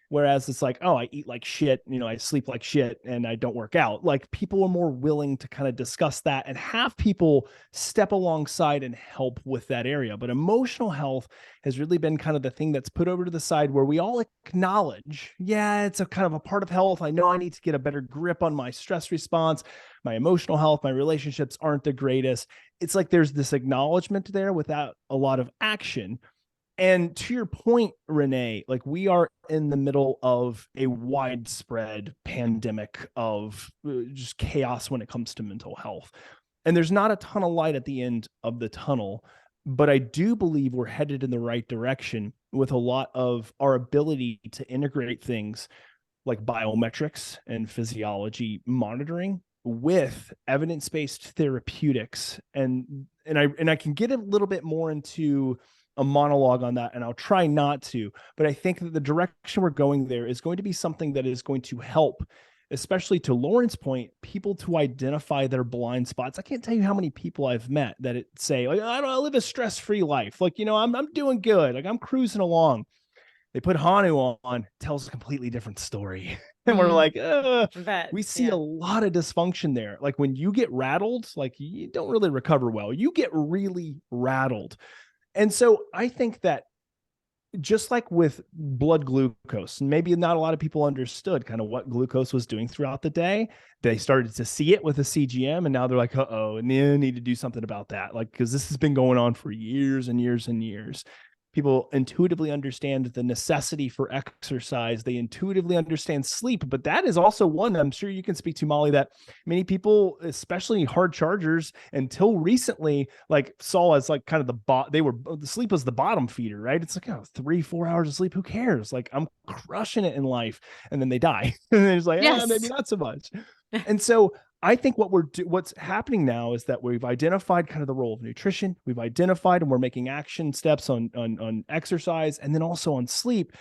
Whereas it's like, oh, I eat like shit, I sleep like shit and I don't work out. Like people are more willing to kind of discuss that and have people step alongside and help with that area. But emotional health has really been kind of the thing that's put over to the side where we all acknowledge, it's a kind of a part of health. I know I need to get a better grip on my stress response. My emotional health, my relationships aren't the greatest. It's like there's this acknowledgement there without a lot of action. And to your point, Renee, like we are in the middle of a widespread pandemic of just chaos when it comes to mental health. And there's not a ton of light at the end of the tunnel, but I do believe we're headed in the right direction with a lot of our ability to integrate things like biometrics and physiology monitoring with evidence-based therapeutics. And I can get a little bit more into a monologue on that, and I'll try not to, but I think that the direction we're going there is going to be something that is going to help, especially to Lauren's point, people to identify their blind spots. I can't tell you how many people I've met that say, like, I live a stress-free life. Like, I'm doing good. Like I'm cruising along. They put Hanu on, tells a completely different story. And we're like, we see a lot of dysfunction there. Like when you get rattled, like you don't really recover well. You get really rattled. And so I think that just like with blood glucose, maybe not a lot of people understood kind of what glucose was doing throughout the day. They started to see it with a CGM, and now they're like, and they need to do something about that. Like, because this has been going on for years and years and years. People intuitively understand the necessity for exercise. They intuitively understand sleep, but that is also one I'm sure you can speak to, Molly, that many people, especially hard chargers, until recently, like saw as like kind of the sleep was the bottom feeder, right? It's like 3-4 hours of sleep. Who cares? Like I'm crushing it in life, and then they die, and then it's like, maybe not so much. And so I think what's happening now is that we've identified kind of the role of nutrition. We've identified and we're making action steps on exercise and then also on sleep.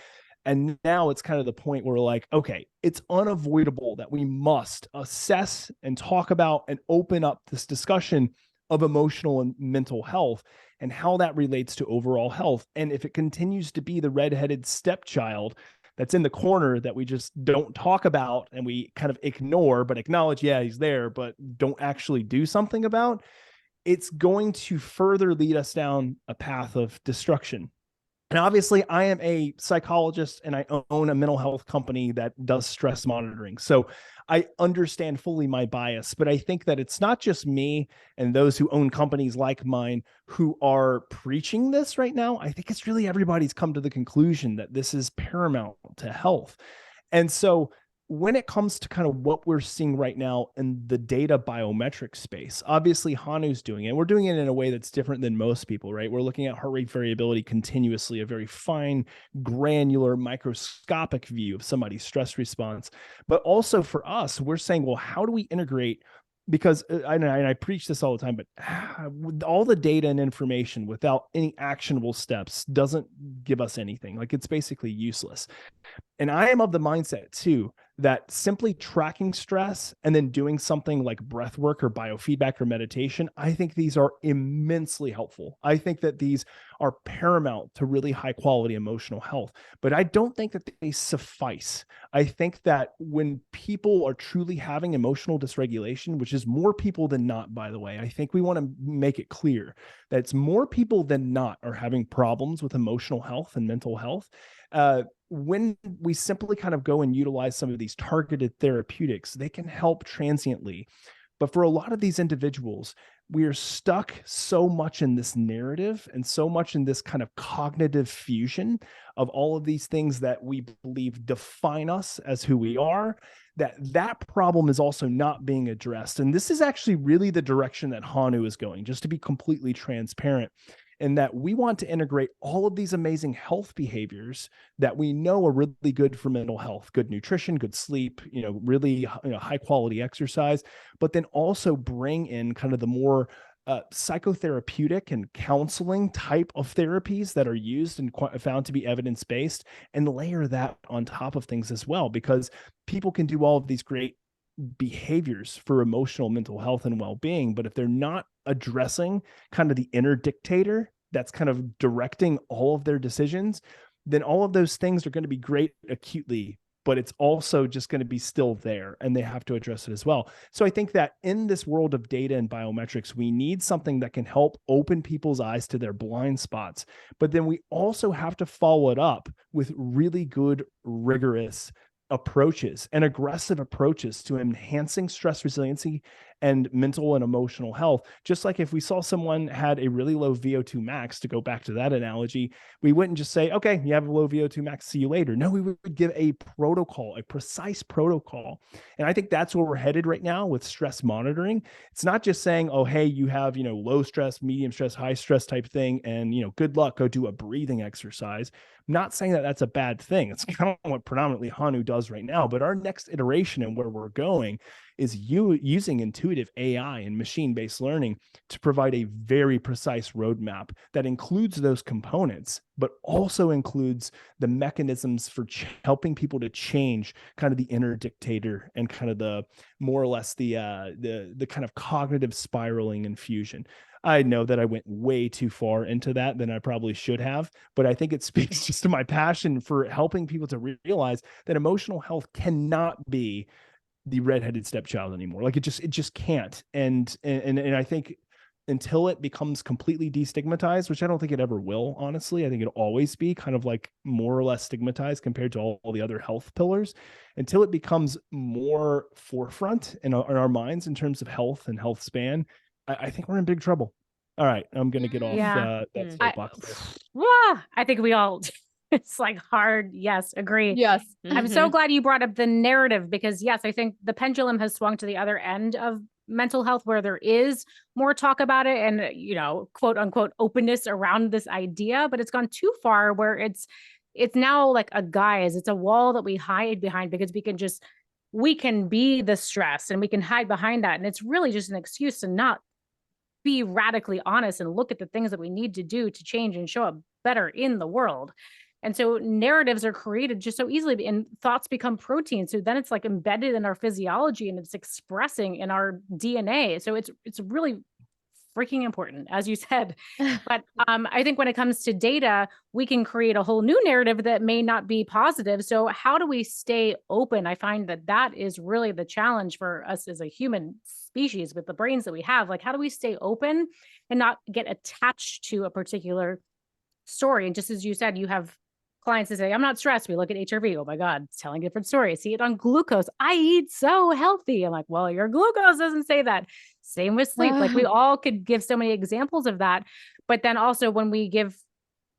And now it's kind of the point where we're like, okay, it's unavoidable that we must assess and talk about and open up this discussion of emotional and mental health and how that relates to overall health. And if it continues to be the redheaded stepchild that's in the corner that we just don't talk about and we kind of ignore, but acknowledge, yeah, he's there, but don't actually do something about, it's going to further lead us down a path of destruction. And obviously, I am a psychologist and I own a mental health company that does stress monitoring. So I understand fully my bias, but I think that it's not just me and those who own companies like mine who are preaching this right now. I think it's really everybody's come to the conclusion that this is paramount to health. And so when it comes to kind of what we're seeing right now in the data biometric space, obviously Hanu's doing it. We're doing it in a way that's different than most people, right? We're looking at heart rate variability continuously, a very fine, granular, microscopic view of somebody's stress response. But also for us, we're saying, well, how do we integrate? Because I preach this all the time, but all the data and information without any actionable steps doesn't give us anything. Like, it's basically useless. And I am of the mindset too, that simply tracking stress and then doing something like breath work or biofeedback or meditation, I think these are immensely helpful. I think that these are paramount to really high quality emotional health, but I don't think that they suffice. I think that when people are truly having emotional dysregulation, which is more people than not, by the way, I think we want to make it clear that it's more people than not are having problems with emotional health and mental health. When we simply kind of go and utilize some of these targeted therapeutics, they can help transiently. But for a lot of these individuals, we are stuck so much in this narrative and so much in this kind of cognitive fusion of all of these things that we believe define us as who we are, that problem is also not being addressed. And this is actually really the direction that Hanu is going, just to be completely transparent, in that we want to integrate all of these amazing health behaviors that we know are really good for mental health, good nutrition, good sleep, really high quality exercise, but then also bring in kind of the more psychotherapeutic and counseling type of therapies that are used and found to be evidence-based, and layer that on top of things as well, because people can do all of these great behaviors for emotional mental health and well-being, but if they're not addressing kind of the inner dictator that's kind of directing all of their decisions, then all of those things are going to be great acutely, but it's also just going to be still there, and they have to address it as well. So I think that in this world of data and biometrics, we need something that can help open people's eyes to their blind spots, but then we also have to follow it up with really good, rigorous approaches and aggressive approaches to enhancing stress resiliency and mental and emotional health. Just like if we saw someone had a really low VO2 max, to go back to that analogy, we wouldn't just say, okay, you have a low VO2 max, see you later. No, we would give a protocol, a precise protocol. And I think that's where we're headed right now with stress monitoring. It's not just saying, oh, hey, you have, low stress, medium stress, high stress type thing, and, good luck, go do a breathing exercise. I'm not saying that that's a bad thing. It's kind of what predominantly Hanu does right now, but our next iteration and where we're going is using intuitive AI and machine-based learning to provide a very precise roadmap that includes those components, but also includes the mechanisms for helping people to change kind of the inner dictator and kind of the more or less the kind of cognitive spiraling and fusion. I know that I went way too far into that than I probably should have, but I think it speaks just to my passion for helping people to realize that emotional health cannot be the redheaded stepchild anymore. Like it just can't. And I think until it becomes completely destigmatized, which I don't think it ever will, honestly, I think it'll always be kind of like more or less stigmatized compared to all the other health pillars, until it becomes more forefront in our minds in terms of health and health span, I think we're in big trouble. All right, I'm going to get off that soapbox. I think we all, it's like hard. Yes, agree. Yes. I'm so glad you brought up the narrative, because yes, I think the pendulum has swung to the other end of mental health, where there is more talk about it and, quote unquote, openness around this idea, but it's gone too far where it's now like a guise. It's a wall that we hide behind because we can be the stress and we can hide behind that. And it's really just an excuse to not be radically honest and look at the things that we need to do to change and show up better in the world. And so narratives are created just so easily, and thoughts become protein. So then it's like embedded in our physiology and it's expressing in our DNA. So it's really freaking important, as you said. But I think when it comes to data, we can create a whole new narrative that may not be positive. So how do we stay open? I find that is really the challenge for us as a human species with the brains that we have. Like, how do we stay open and not get attached to a particular story? And just as you said, you have clients that say, I'm not stressed. We look at HRV. Oh my God, it's telling a different story. See it on glucose. I eat so healthy. I'm like, well, your glucose doesn't say that. Same with sleep. Like, we all could give so many examples of that. But then also when we give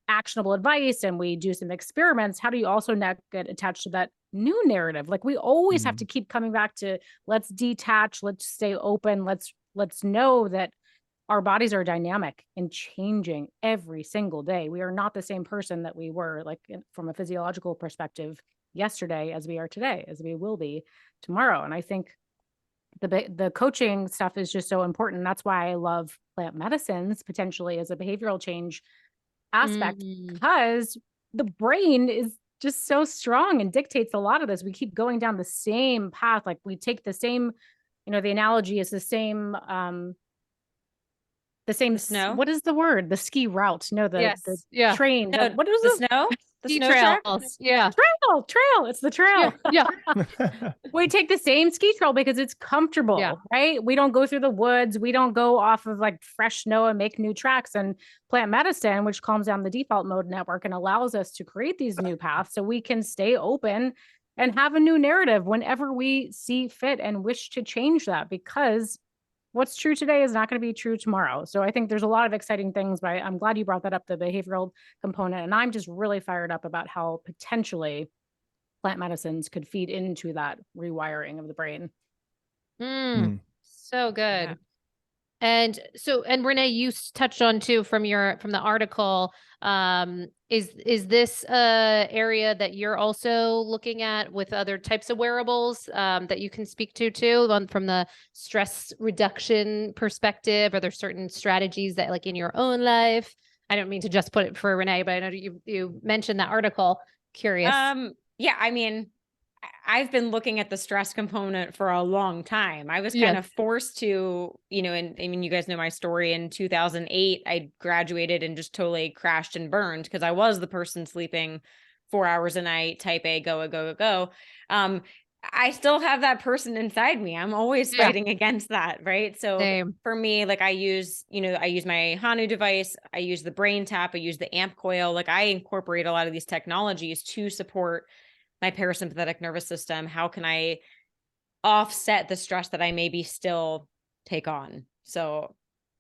actionable advice and we do some experiments, how do you also not get attached to that new narrative? Like, we always have to keep coming back to, let's detach, let's stay open. Let's know that our bodies are dynamic and changing every single day. We are not the same person that we were, like, from a physiological perspective yesterday as we are today, as we will be tomorrow. And I think the coaching stuff is just so important. That's why I love plant medicines potentially as a behavioral change aspect, because the brain is just so strong and dictates a lot of this. We keep going down the same path. Like, we take the same, the analogy is the same snow. What is the word? The ski route. No, the train. No, what is the snow? The ski snow track? trails. Yeah. Trail. It's the trail. Yeah. We take the same ski trail because it's comfortable, right? We don't go through the woods. We don't go off of like fresh snow and make new tracks. And plant medicine, which calms down the default mode network and allows us to create these new paths so we can stay open and have a new narrative whenever we see fit and wish to change that, because what's true today is not going to be true tomorrow. So I think there's a lot of exciting things, but I'm glad you brought that up, the behavioral component. And I'm just really fired up about how potentially plant medicines could feed into that rewiring of the brain. So good. Yeah. And Renee, you touched on too from the article. Is this area that you're also looking at with other types of wearables that you can speak to too, from the stress reduction perspective? Are there certain strategies that, like, in your own life? I don't mean to just put it for Renee, but I know you mentioned that article. Curious. Yeah, I mean, I've been looking at the stress component for a long time. I was kind of forced to, and I mean, you guys know my story. In 2008, I graduated and just totally crashed and burned because I was the person sleeping 4 hours a night, type A, go. I still have that person inside me. I'm always fighting against that. Right. So for me, like, I use my Hanu device. I use the brain tap. I use the amp coil. Like, I incorporate a lot of these technologies to support my parasympathetic nervous system. How can I offset the stress that I maybe still take on? So,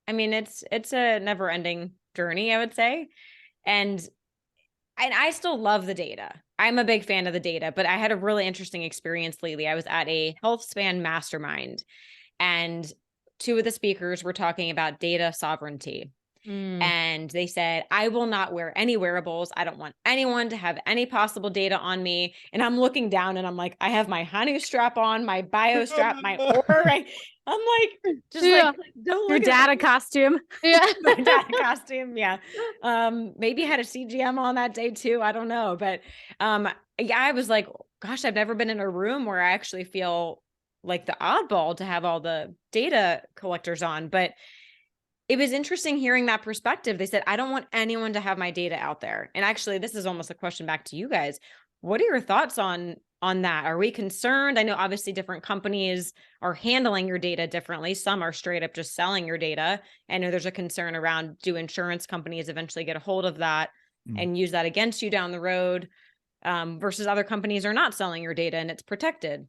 I mean, it's a never ending journey, I would say. And I still love the data. I'm a big fan of the data, but I had a really interesting experience lately. I was at a health span mastermind, and two of the speakers were talking about data sovereignty. And they said, I will not wear any wearables. I don't want anyone to have any possible data on me. And I'm looking down and I'm like, I have my Hanu strap on, my bio strap, my Oura ring. I'm like, just like, don't your look data costume. Yeah. My data costume. Yeah. Maybe had a CGM on that day too. I don't know. But yeah, I was like, gosh, I've never been in a room where I actually feel like the oddball to have all the data collectors on. But it was interesting hearing that perspective. They said, I don't want anyone to have my data out there. And actually, this is almost a question back to you guys. What are your thoughts on that? Are we concerned? I know obviously different companies are handling your data differently. Some are straight up just selling your data. I know there's a concern around, do insurance companies eventually get a hold of that and use that against you down the road, versus other companies are not selling your data and it's protected.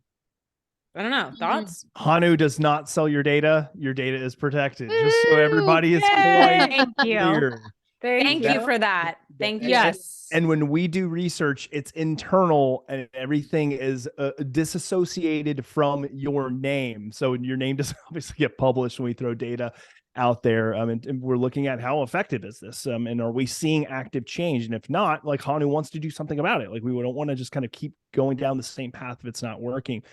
I don't know. Thoughts? Hanu does not sell your data. Your data is protected. Just so everybody is quite clear. Thank you for that. Thank you. Yes. And when we do research, it's internal and everything is disassociated from your name. So your name doesn't obviously get published when we throw data out there. And we're looking at how effective is this? And are we seeing active change? And if not, like, Hanu wants to do something about it. Like, we don't want to just kind of keep going down the same path if it's not working.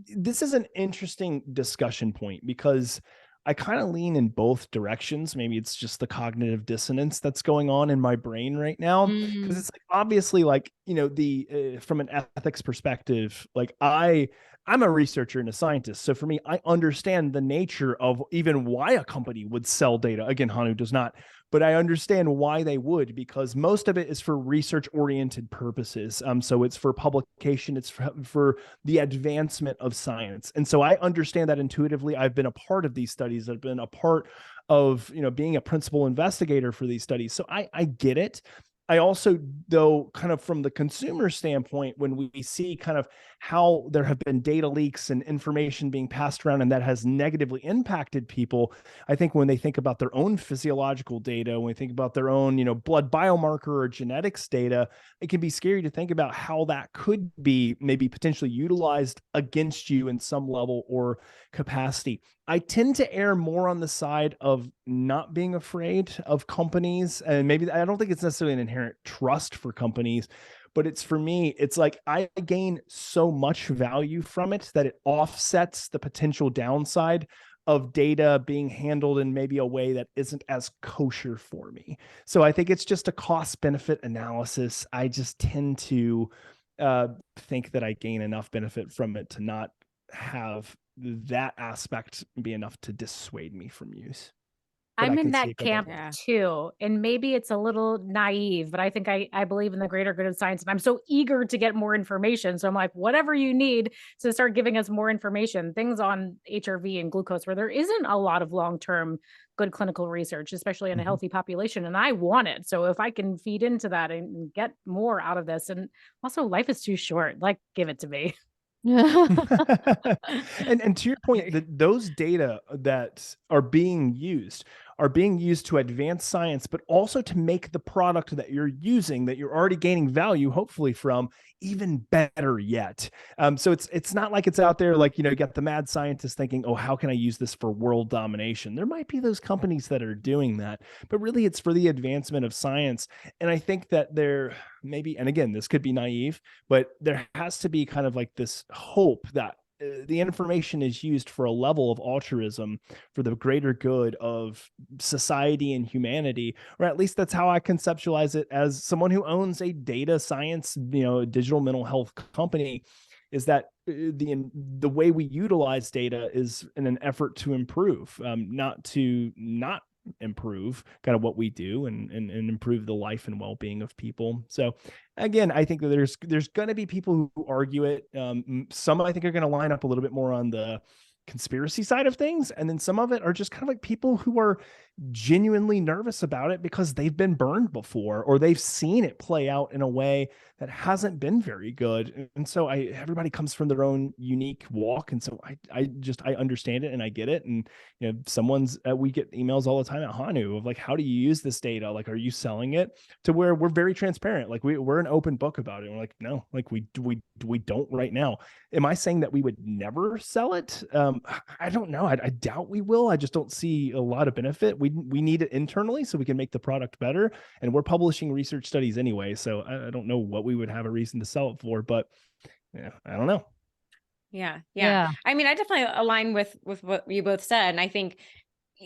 This is an interesting discussion point because I kind of lean in both directions. Maybe it's just the cognitive dissonance that's going on in my brain right now. Because it's like, obviously, like, the from an ethics perspective, like I'm a researcher and a scientist. So for me, I understand the nature of even why a company would sell data. Again, Hanu does not, but I understand why they would, because most of it is for research oriented purposes. So it's for publication, it's for the advancement of science. And so I understand that intuitively. I've been a part of these studies. I've been a part of, being a principal investigator for these studies. So I get it. I also, though, kind of from the consumer standpoint, when we see kind of how there have been data leaks and information being passed around and that has negatively impacted people, I think when they think about their own physiological data, when they think about their own, blood biomarker or genetics data, it can be scary to think about how that could be maybe potentially utilized against you in some level or capacity. I tend to err more on the side of not being afraid of companies. And maybe I don't think it's necessarily an inherent trust for companies, but it's, for me, it's like I gain so much value from it that it offsets the potential downside of data being handled in maybe a way that isn't as kosher for me. So I think it's just a cost benefit analysis. I just tend to think that I gain enough benefit from it to not have that aspect be enough to dissuade me from use. But I'm I in can see that it go camp both ways. too. And maybe it's a little naive, but I think I believe in the greater good of science. And I'm so eager to get more information. So I'm like, whatever you need to start giving us more information, things on HRV and glucose, where there isn't a lot of long-term good clinical research, especially in a healthy population. And I want it. So if I can feed into that and get more out of this, and also life is too short, like, give it to me. and to your point, that those data that are being used to advance science, but also to make the product that you're using, that you're already gaining value, hopefully from, even better yet. So it's not like it's out there like, you got the mad scientist thinking, oh, how can I use this for world domination? There might be those companies that are doing that, but really it's for the advancement of science. And I think that there maybe, and again, this could be naive, but there has to be kind of like this hope that the information is used for a level of altruism for the greater good of society and humanity, or at least that's how I conceptualize it as someone who owns a data science, digital mental health company, is that the way we utilize data is in an effort to improve, not to not improve kind of what we do and improve the life and well-being of people. So again, I think that there's going to be people who argue it. Some I think are going to line up a little bit more on the conspiracy side of things, and then some of it are just kind of like people who are genuinely nervous about it because they've been burned before, or they've seen it play out in a way that hasn't been very good. And so everybody comes from their own unique walk, and so I understand it and I get it. And we get emails all the time at Hanu of like, how do you use this data? Like, are you selling it? To where we're very transparent. Like we're an open book about it. And we're like, no, like we don't right now. Am I saying that we would never sell it? I don't know. I doubt we will. I just don't see a lot of benefit. We need it internally so we can make the product better. And we're publishing research studies anyway. So I don't know what we would have a reason to sell it for, but yeah, I don't know. Yeah. I mean, I definitely align with what you both said. And I think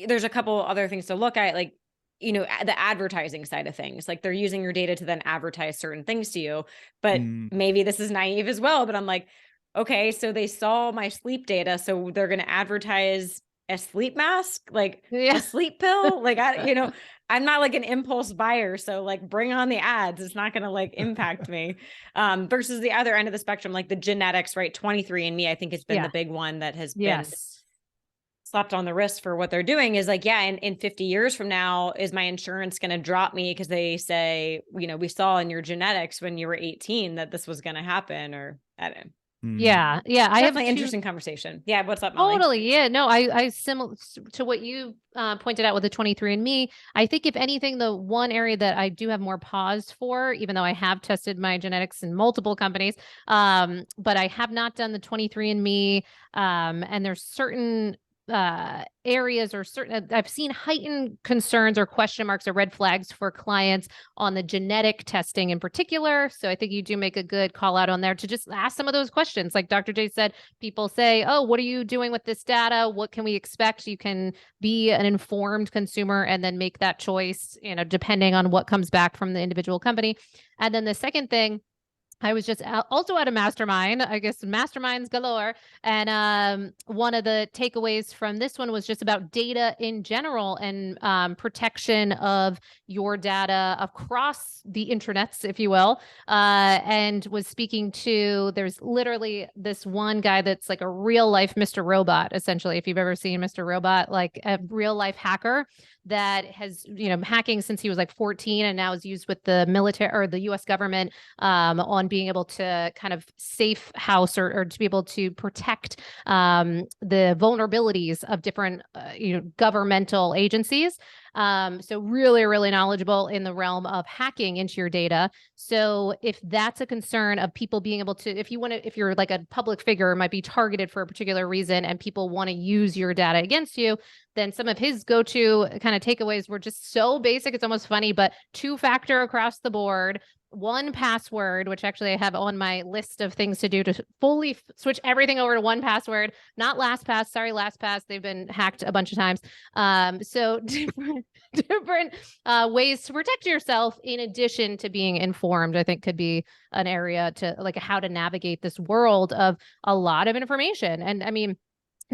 there's a couple other things to look at, like, the advertising side of things. Like, they're using your data to then advertise certain things to you, but maybe this is naive as well, but I'm like, okay, so they saw my sleep data, so they're going to advertise a sleep mask, like a sleep pill. Like, I'm not like an impulse buyer. So like, bring on the ads. It's not going to like impact me. Versus the other end of the spectrum, like the genetics, right? 23andMe, I think has been the big one that has been slapped on the wrist for what they're doing. Is like, in 50 years from now, is my insurance going to drop me because they say, we saw in your genetics when you were 18 that this was going to happen, or I don't know. Yeah. I have an interesting conversation. Yeah. What's up, Mollie? Totally. Yeah. No, I similar to what you pointed out with the 23andMe. I think if anything, the one area that I do have more pause for, even though I have tested my genetics in multiple companies, but I have not done the 23andMe. And there's certain areas or certain, I've seen heightened concerns or question marks or red flags for clients on the genetic testing in particular. So I think you do make a good call out on there to just ask some of those questions. Like Dr. J said, people say, oh, what are you doing with this data? What can we expect? You can be an informed consumer and then make that choice, depending on what comes back from the individual company. And then the second thing, I was just also at a mastermind, I guess masterminds galore. And one of the takeaways from this one was just about data in general and protection of your data across the internets, if you will. And was speaking to, there's literally this one guy that's like a real life Mr. Robot, essentially, if you've ever seen Mr. Robot, like a real life hacker that has, hacking since he was like 14 and now is used with the military or the US government on being able to kind of safe house or to be able to protect the vulnerabilities of different, governmental agencies. So really, really knowledgeable in the realm of hacking into your data. So if that's a concern of people being able to, if you're like a public figure, might be targeted for a particular reason and people want to use your data against you, then some of his go-to kind of takeaways were just so basic. It's almost funny, but 2-factor across the board, 1 password, which actually I have on my list of things to do to fully switch everything over to 1 password, not LastPass. Sorry, LastPass. They've been hacked a bunch of times. So different ways to protect yourself in addition to being informed, I think could be an area to like how to navigate this world of a lot of information. And I mean,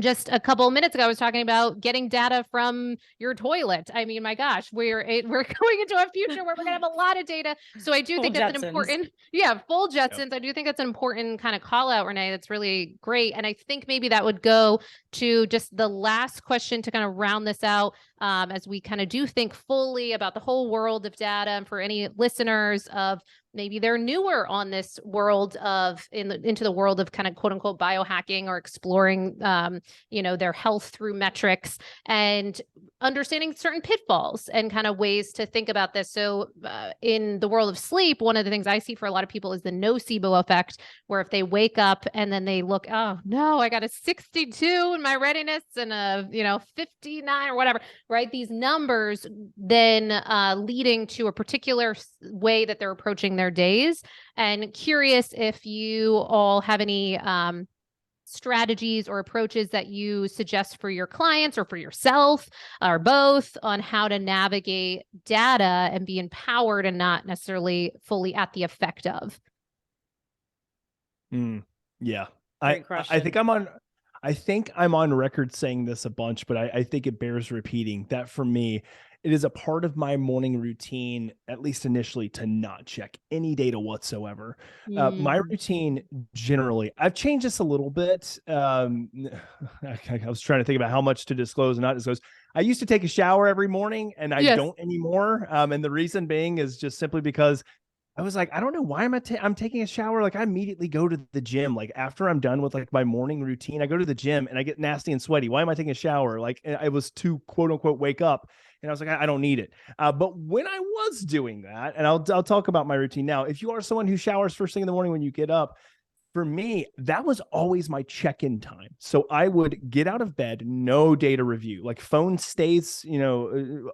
just a couple of minutes ago, I was talking about getting data from your toilet. I mean, my gosh, we're going into a future where we're going to have a lot of data. So I do think that's an important, full Jetsons. I do think that's an important kind of call out, Renee. That's really great. And I think maybe that would go to just the last question to kind of round this out as we kind of do think fully about the whole world of data. And for any listeners of maybe they're newer on this world of into the world of kind of quote unquote biohacking or exploring, their health through metrics and understanding certain pitfalls and kind of ways to think about this. So in the world of sleep, one of the things I see for a lot of people is the nocebo effect, where if they wake up and then they look, oh no, I got a 62 in my readiness and a, 59 or whatever, right? These numbers then leading to a particular way that they're approaching their days. And curious if you all have any strategies or approaches that you suggest for your clients or for yourself or both on how to navigate data and be empowered and not necessarily fully at the effect of. Yeah. I think I'm on record saying this a bunch, but I think it bears repeating that for me, it is a part of my morning routine, at least initially, to not check any data whatsoever. My routine generally, I've changed this a little bit. I was trying to think about how much to disclose and not disclose. I used to take a shower every morning and I don't anymore. And the reason being is just simply because I was like, I don't know why I'm taking a shower. Like I immediately go to the gym. Like after I'm done with like my morning routine, I go to the gym and I get nasty and sweaty. Why am I taking a shower? Like I was to quote unquote wake up. And I was like, I don't need it. But when I was doing that, and I'll talk about my routine now. If you are someone who showers first thing in the morning when you get up, for me, that was always my check-in time. So I would get out of bed, no data review, like phone stays,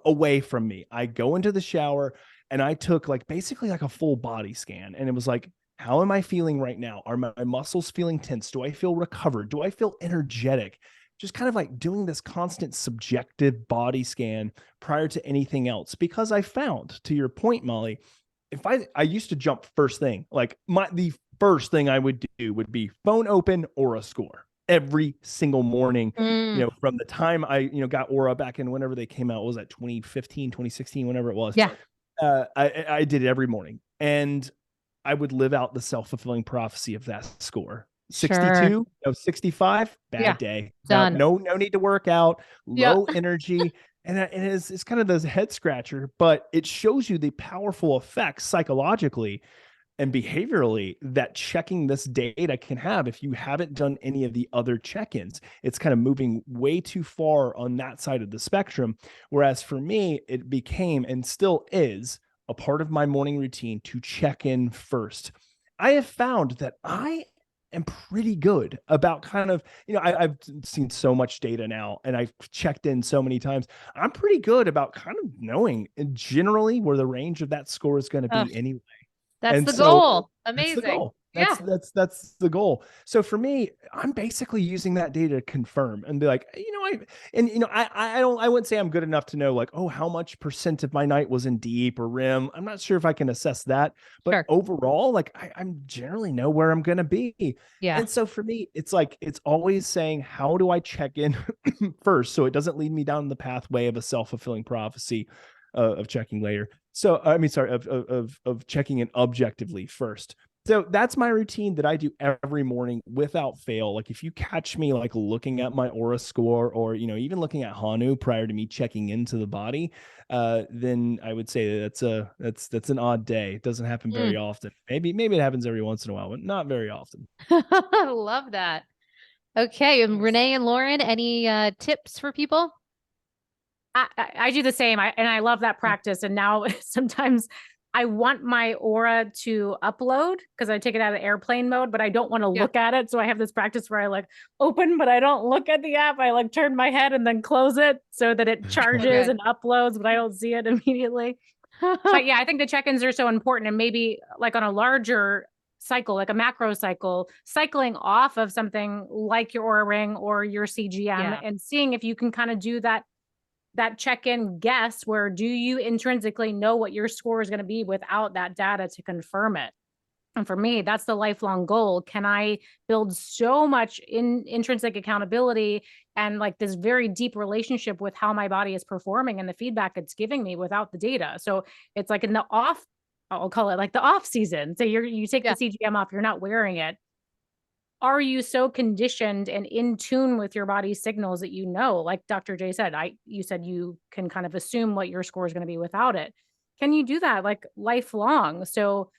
away from me. I go into the shower and I took like basically like a full body scan. And it was like, how am I feeling right now? Are my muscles feeling tense? Do I feel recovered? Do I feel energetic? Just kind of like doing this constant subjective body scan prior to anything else. Because I found, to your point, Molly, if I used to jump first thing, like the first thing I would do would be phone open or a score every single morning, from the time I, got Aura back in whenever they came out. What was that 2015, 2016, whenever it was. Yeah. I did it every morning and I would live out the self-fulfilling prophecy of that score. 62, 65, bad day. Done. No need to work out, low energy. And it's kind of this head scratcher, but it shows you the powerful effects psychologically and behaviorally that checking this data can have if you haven't done any of the other check-ins. It's kind of moving way too far on that side of the spectrum. Whereas for me, it became and still is a part of my morning routine to check in first. I have found that I am pretty good about kind of, I've seen so much data now and I've checked in so many times. I'm pretty good about kind of knowing generally where the range of that score is going to be anyway. That's And the so goal. that's Amazing. the goal. Yeah. That's the goal. So for me, I'm basically using that data to confirm and be like, I wouldn't say I'm good enough to know like, oh, how much % of my night was in deep or REM. I'm not sure if I can assess that, but Sure. overall, like I'm generally know where I'm going to be. Yeah. And so for me, it's like, it's always saying, how do I check in first? So it doesn't lead me down the pathway of a self-fulfilling prophecy of checking later. So, I mean, sorry, of checking in objectively first. So that's my routine that I do every morning without fail. Like if you catch me like looking at my aura score or, even looking at Hanu prior to me checking into the body, then I would say that's an odd day. It doesn't happen very often. Maybe it happens every once in a while, but not very often. I love that. Okay. And Renee and Lauren, any tips for people? I do the same. I love that practice. And now sometimes I want my aura to upload because I take it out of airplane mode, but I don't want to look at it. So I have this practice where I like open, but I don't look at the app. I like turn my head and then close it so that it charges and uploads, but I don't see it immediately. But yeah, I think the check-ins are so important. And maybe like on a larger cycle, like a macro cycle, cycling off of something like your aura ring or your CGM and seeing if you can kind of do that check-in guess where do you intrinsically know what your score is going to be without that data to confirm it. And for me, that's the lifelong goal. Can I build so much intrinsic accountability and like this very deep relationship with how my body is performing and the feedback it's giving me without the data? So it's like in the off, I'll call it like the off season. So you take the CGM off, you're not wearing it. Are you so conditioned and in tune with your body's signals that like Dr. J said, you said you can kind of assume what your score is going to be without it. Can you do that like lifelong? So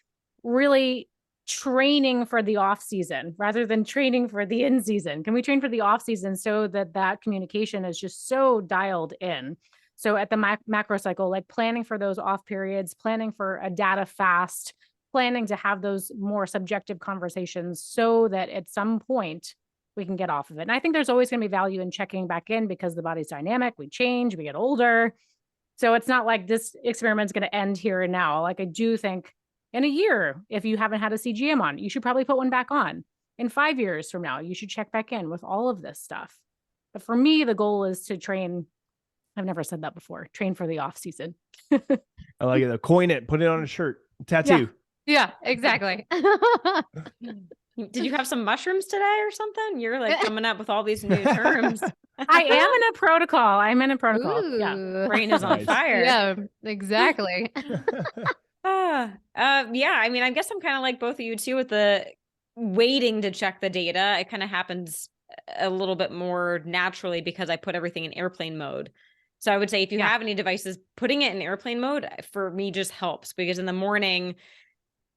really training for the off season rather than training for the in season. Can we train for the off season so that communication is just so dialed in? So at the macro cycle, like planning for those off periods, planning for a data fast, planning to have those more subjective conversations so that at some point we can get off of it. And I think there's always going to be value in checking back in because the body's dynamic, we change, we get older. So it's not like this experiment's going to end here and now. Like I do think in a year, if you haven't had a CGM on, you should probably put one back on. In 5 years from now, you should check back in with all of this stuff. But for me, the goal is to train. I've never said that before. Train for the off season. I like it. Coin it, put it on a shirt, tattoo. Yeah, exactly. Did you have some mushrooms today or something? You're like coming up with all these new terms. I am in a protocol. Yeah. Brain is on fire. Yeah, exactly. Yeah. I mean, I guess I'm kind of like both of you too with the waiting to check the data. It kind of happens a little bit more naturally because I put everything in airplane mode. So I would say if you have any devices, putting it in airplane mode for me just helps because in the morning,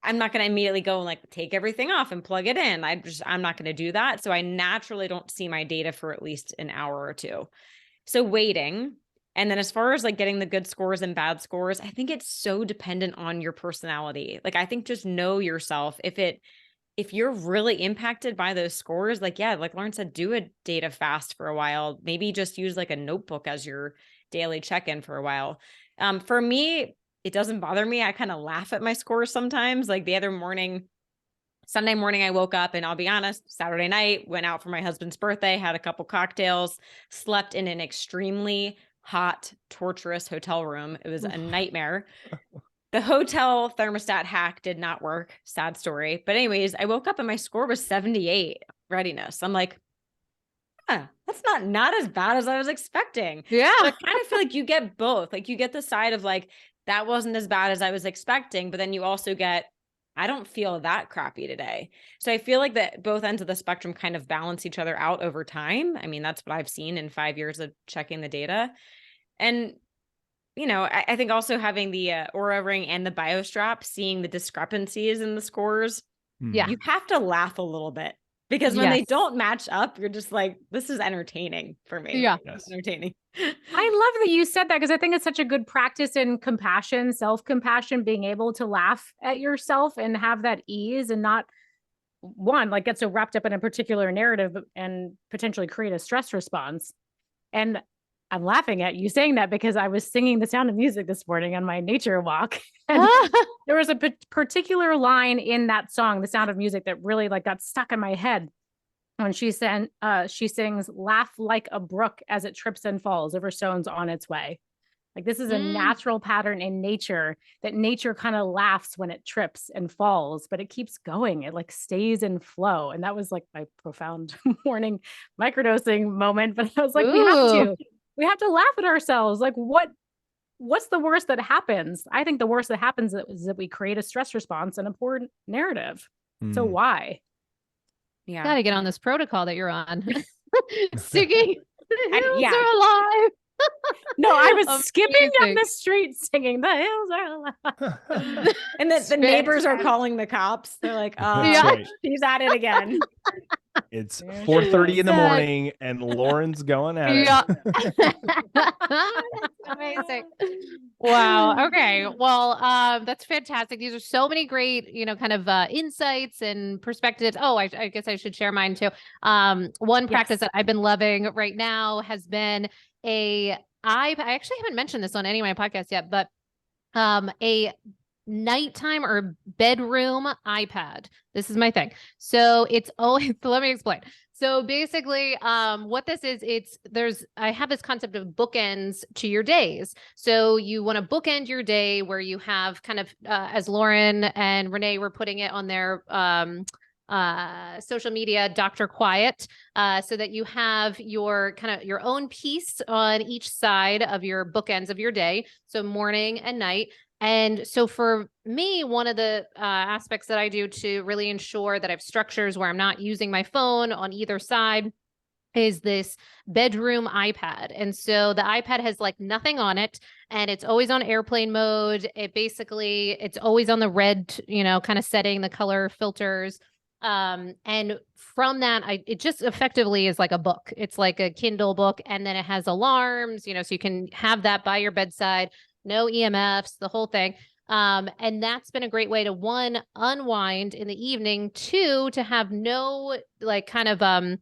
I'm not going to immediately go and like take everything off and plug it in. I'm not going to do that. So I naturally don't see my data for at least an hour or two. So waiting. And then as far as like getting the good scores and bad scores, I think it's so dependent on your personality. Like, I think just know yourself. If you're really impacted by those scores, like Lauren said, do a data fast for a while, maybe just use like a notebook as your daily check-in for a while. For me, it doesn't bother me. I kind of laugh at my scores sometimes. Like the other morning, Sunday morning, I woke up and I'll be honest, Saturday night, went out for my husband's birthday, had a couple cocktails, slept in an extremely hot, torturous hotel room. It was a nightmare. The hotel thermostat hack did not work. Sad story. But anyways, I woke up and my score was 78 readiness. I'm like, that's not as bad as I was expecting. Yeah. So I kind of feel like you get both. Like you get the side of like, that wasn't as bad as I was expecting, but then you also get, I don't feel that crappy today. So I feel like that both ends of the spectrum kind of balance each other out over time. I mean, that's what I've seen in 5 years of checking the data. And, I think also having the Aura Ring and the BioStrap, seeing the discrepancies in the scores, you have to laugh a little bit because when they don't match up, you're just like, this is entertaining for me. Yeah. It's entertaining. I love that you said that because I think it's such a good practice in compassion, self-compassion, being able to laugh at yourself and have that ease and not one, like get so wrapped up in a particular narrative and potentially create a stress response. And I'm laughing at you saying that because I was singing The Sound of Music this morning on my nature walk. And there was a particular line in that song, The Sound of Music, that really like got stuck in my head. When she sings, laugh like a brook as it trips and falls over stones on its way. Like this is a natural pattern in nature, that nature kind of laughs when it trips and falls, but it keeps going. It like stays in flow. And that was like my profound morning microdosing moment. But I was like, we have to laugh at ourselves. Like what's the worst that happens? I think the worst that happens is that we create a stress response and a poor narrative. So why? Yeah. Got to get on this protocol that you're on. Singing. Hills yeah. are alive. No, I was skipping down the street singing The Hills Are Alive. And the neighbors are calling the cops. They're like, oh, she's at it again. It's 4:30 in the morning and Lauren's going at it. Amazing. Wow. Okay. Well, that's fantastic. These are so many great, kind of insights and perspectives. Oh, I guess I should share mine too. One practice that I've been loving right now has been I actually haven't mentioned this on any of my podcasts yet, but a nighttime or bedroom iPad. This is my thing. So it's always, let me explain. So basically, what this is, I have this concept of bookends to your days. So you want to bookend your day where you have kind of, as Lauren and Renee were putting it on their, social media, Dr. Quiet, so that you have your kind of your own piece on each side of your bookends of your day. So morning and night. And so for me, one of the aspects that I do to really ensure that I have structures where I'm not using my phone on either side is this bedroom iPad. And so the iPad has like nothing on it and it's always on airplane mode. It's always on the red, kind of setting, the color filters. And from that, it just effectively is like a book. It's like a Kindle book. And then it has alarms, so you can have that by your bedside, no EMFs, the whole thing. And that's been a great way to, one, unwind in the evening, two, to have no like kind of the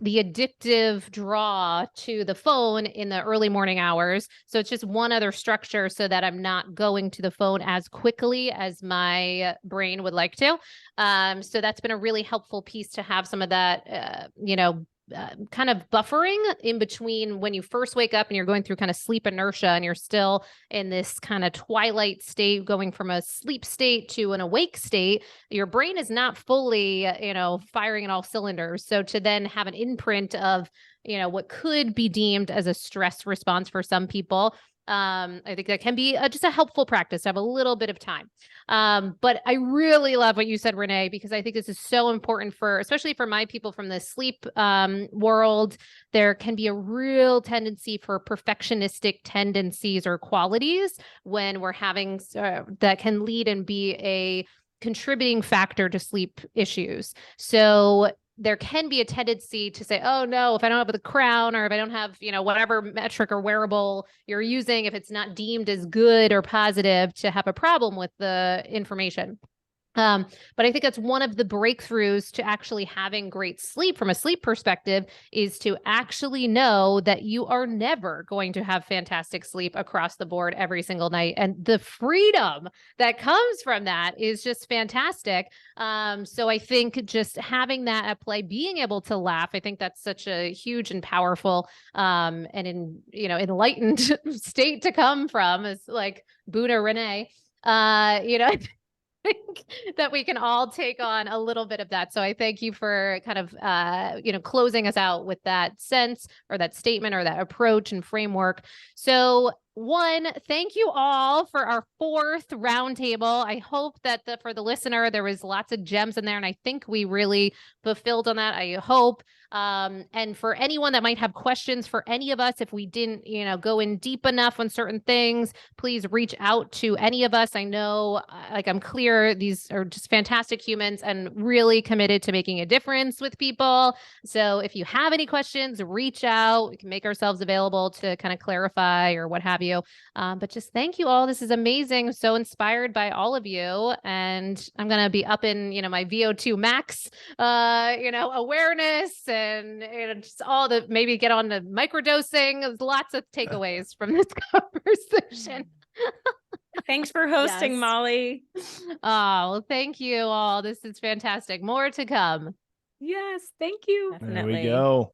addictive draw to the phone in the early morning hours. So it's just one other structure so that I'm not going to the phone as quickly as my brain would like to. So that's been a really helpful piece to have some of that, kind of buffering in between when you first wake up and you're going through kind of sleep inertia and you're still in this kind of twilight state, going from a sleep state to an awake state. Your brain is not fully, firing in all cylinders. So to then have an imprint of, what could be deemed as a stress response for some people, I think that can be just a helpful practice to have a little bit of time. But I really love what you said, Renee, because I think this is so important especially for my people from the sleep world. There can be a real tendency for perfectionistic tendencies or qualities when we're having that can lead and be a contributing factor to sleep issues. So there can be a tendency to say, oh no, if I don't have the crown or if I don't have, whatever metric or wearable you're using, if it's not deemed as good or positive, to have a problem with the information. But I think that's one of the breakthroughs to actually having great sleep from a sleep perspective, is to actually know that you are never going to have fantastic sleep across the board every single night. And the freedom that comes from that is just fantastic. So I think just having that at play, being able to laugh, I think that's such a huge and powerful, and enlightened state to come from, is like Buddha Renee, that we can all take on a little bit of that. So I thank you for kind of, closing us out with that sense or that statement or that approach and framework. So one, thank you all for our fourth roundtable. I hope that for the listener, there was lots of gems in there, and I think we really fulfilled on that. I hope. And for anyone that might have questions for any of us, if we didn't, go in deep enough on certain things, please reach out to any of us. I know, I'm clear, these are just fantastic humans and really committed to making a difference with people. So if you have any questions, reach out. We can make ourselves available to kind of clarify or what have you. you. But just thank you all. This is amazing. So inspired by all of you. And I'm going to be up in, my VO2 max, awareness and just all the, maybe get on to microdosing. There's lots of takeaways from this conversation. Thanks for hosting, Yes. Molly. Oh, well, thank you all. This is fantastic. More to come. Yes. Thank you. There Definitely. we go.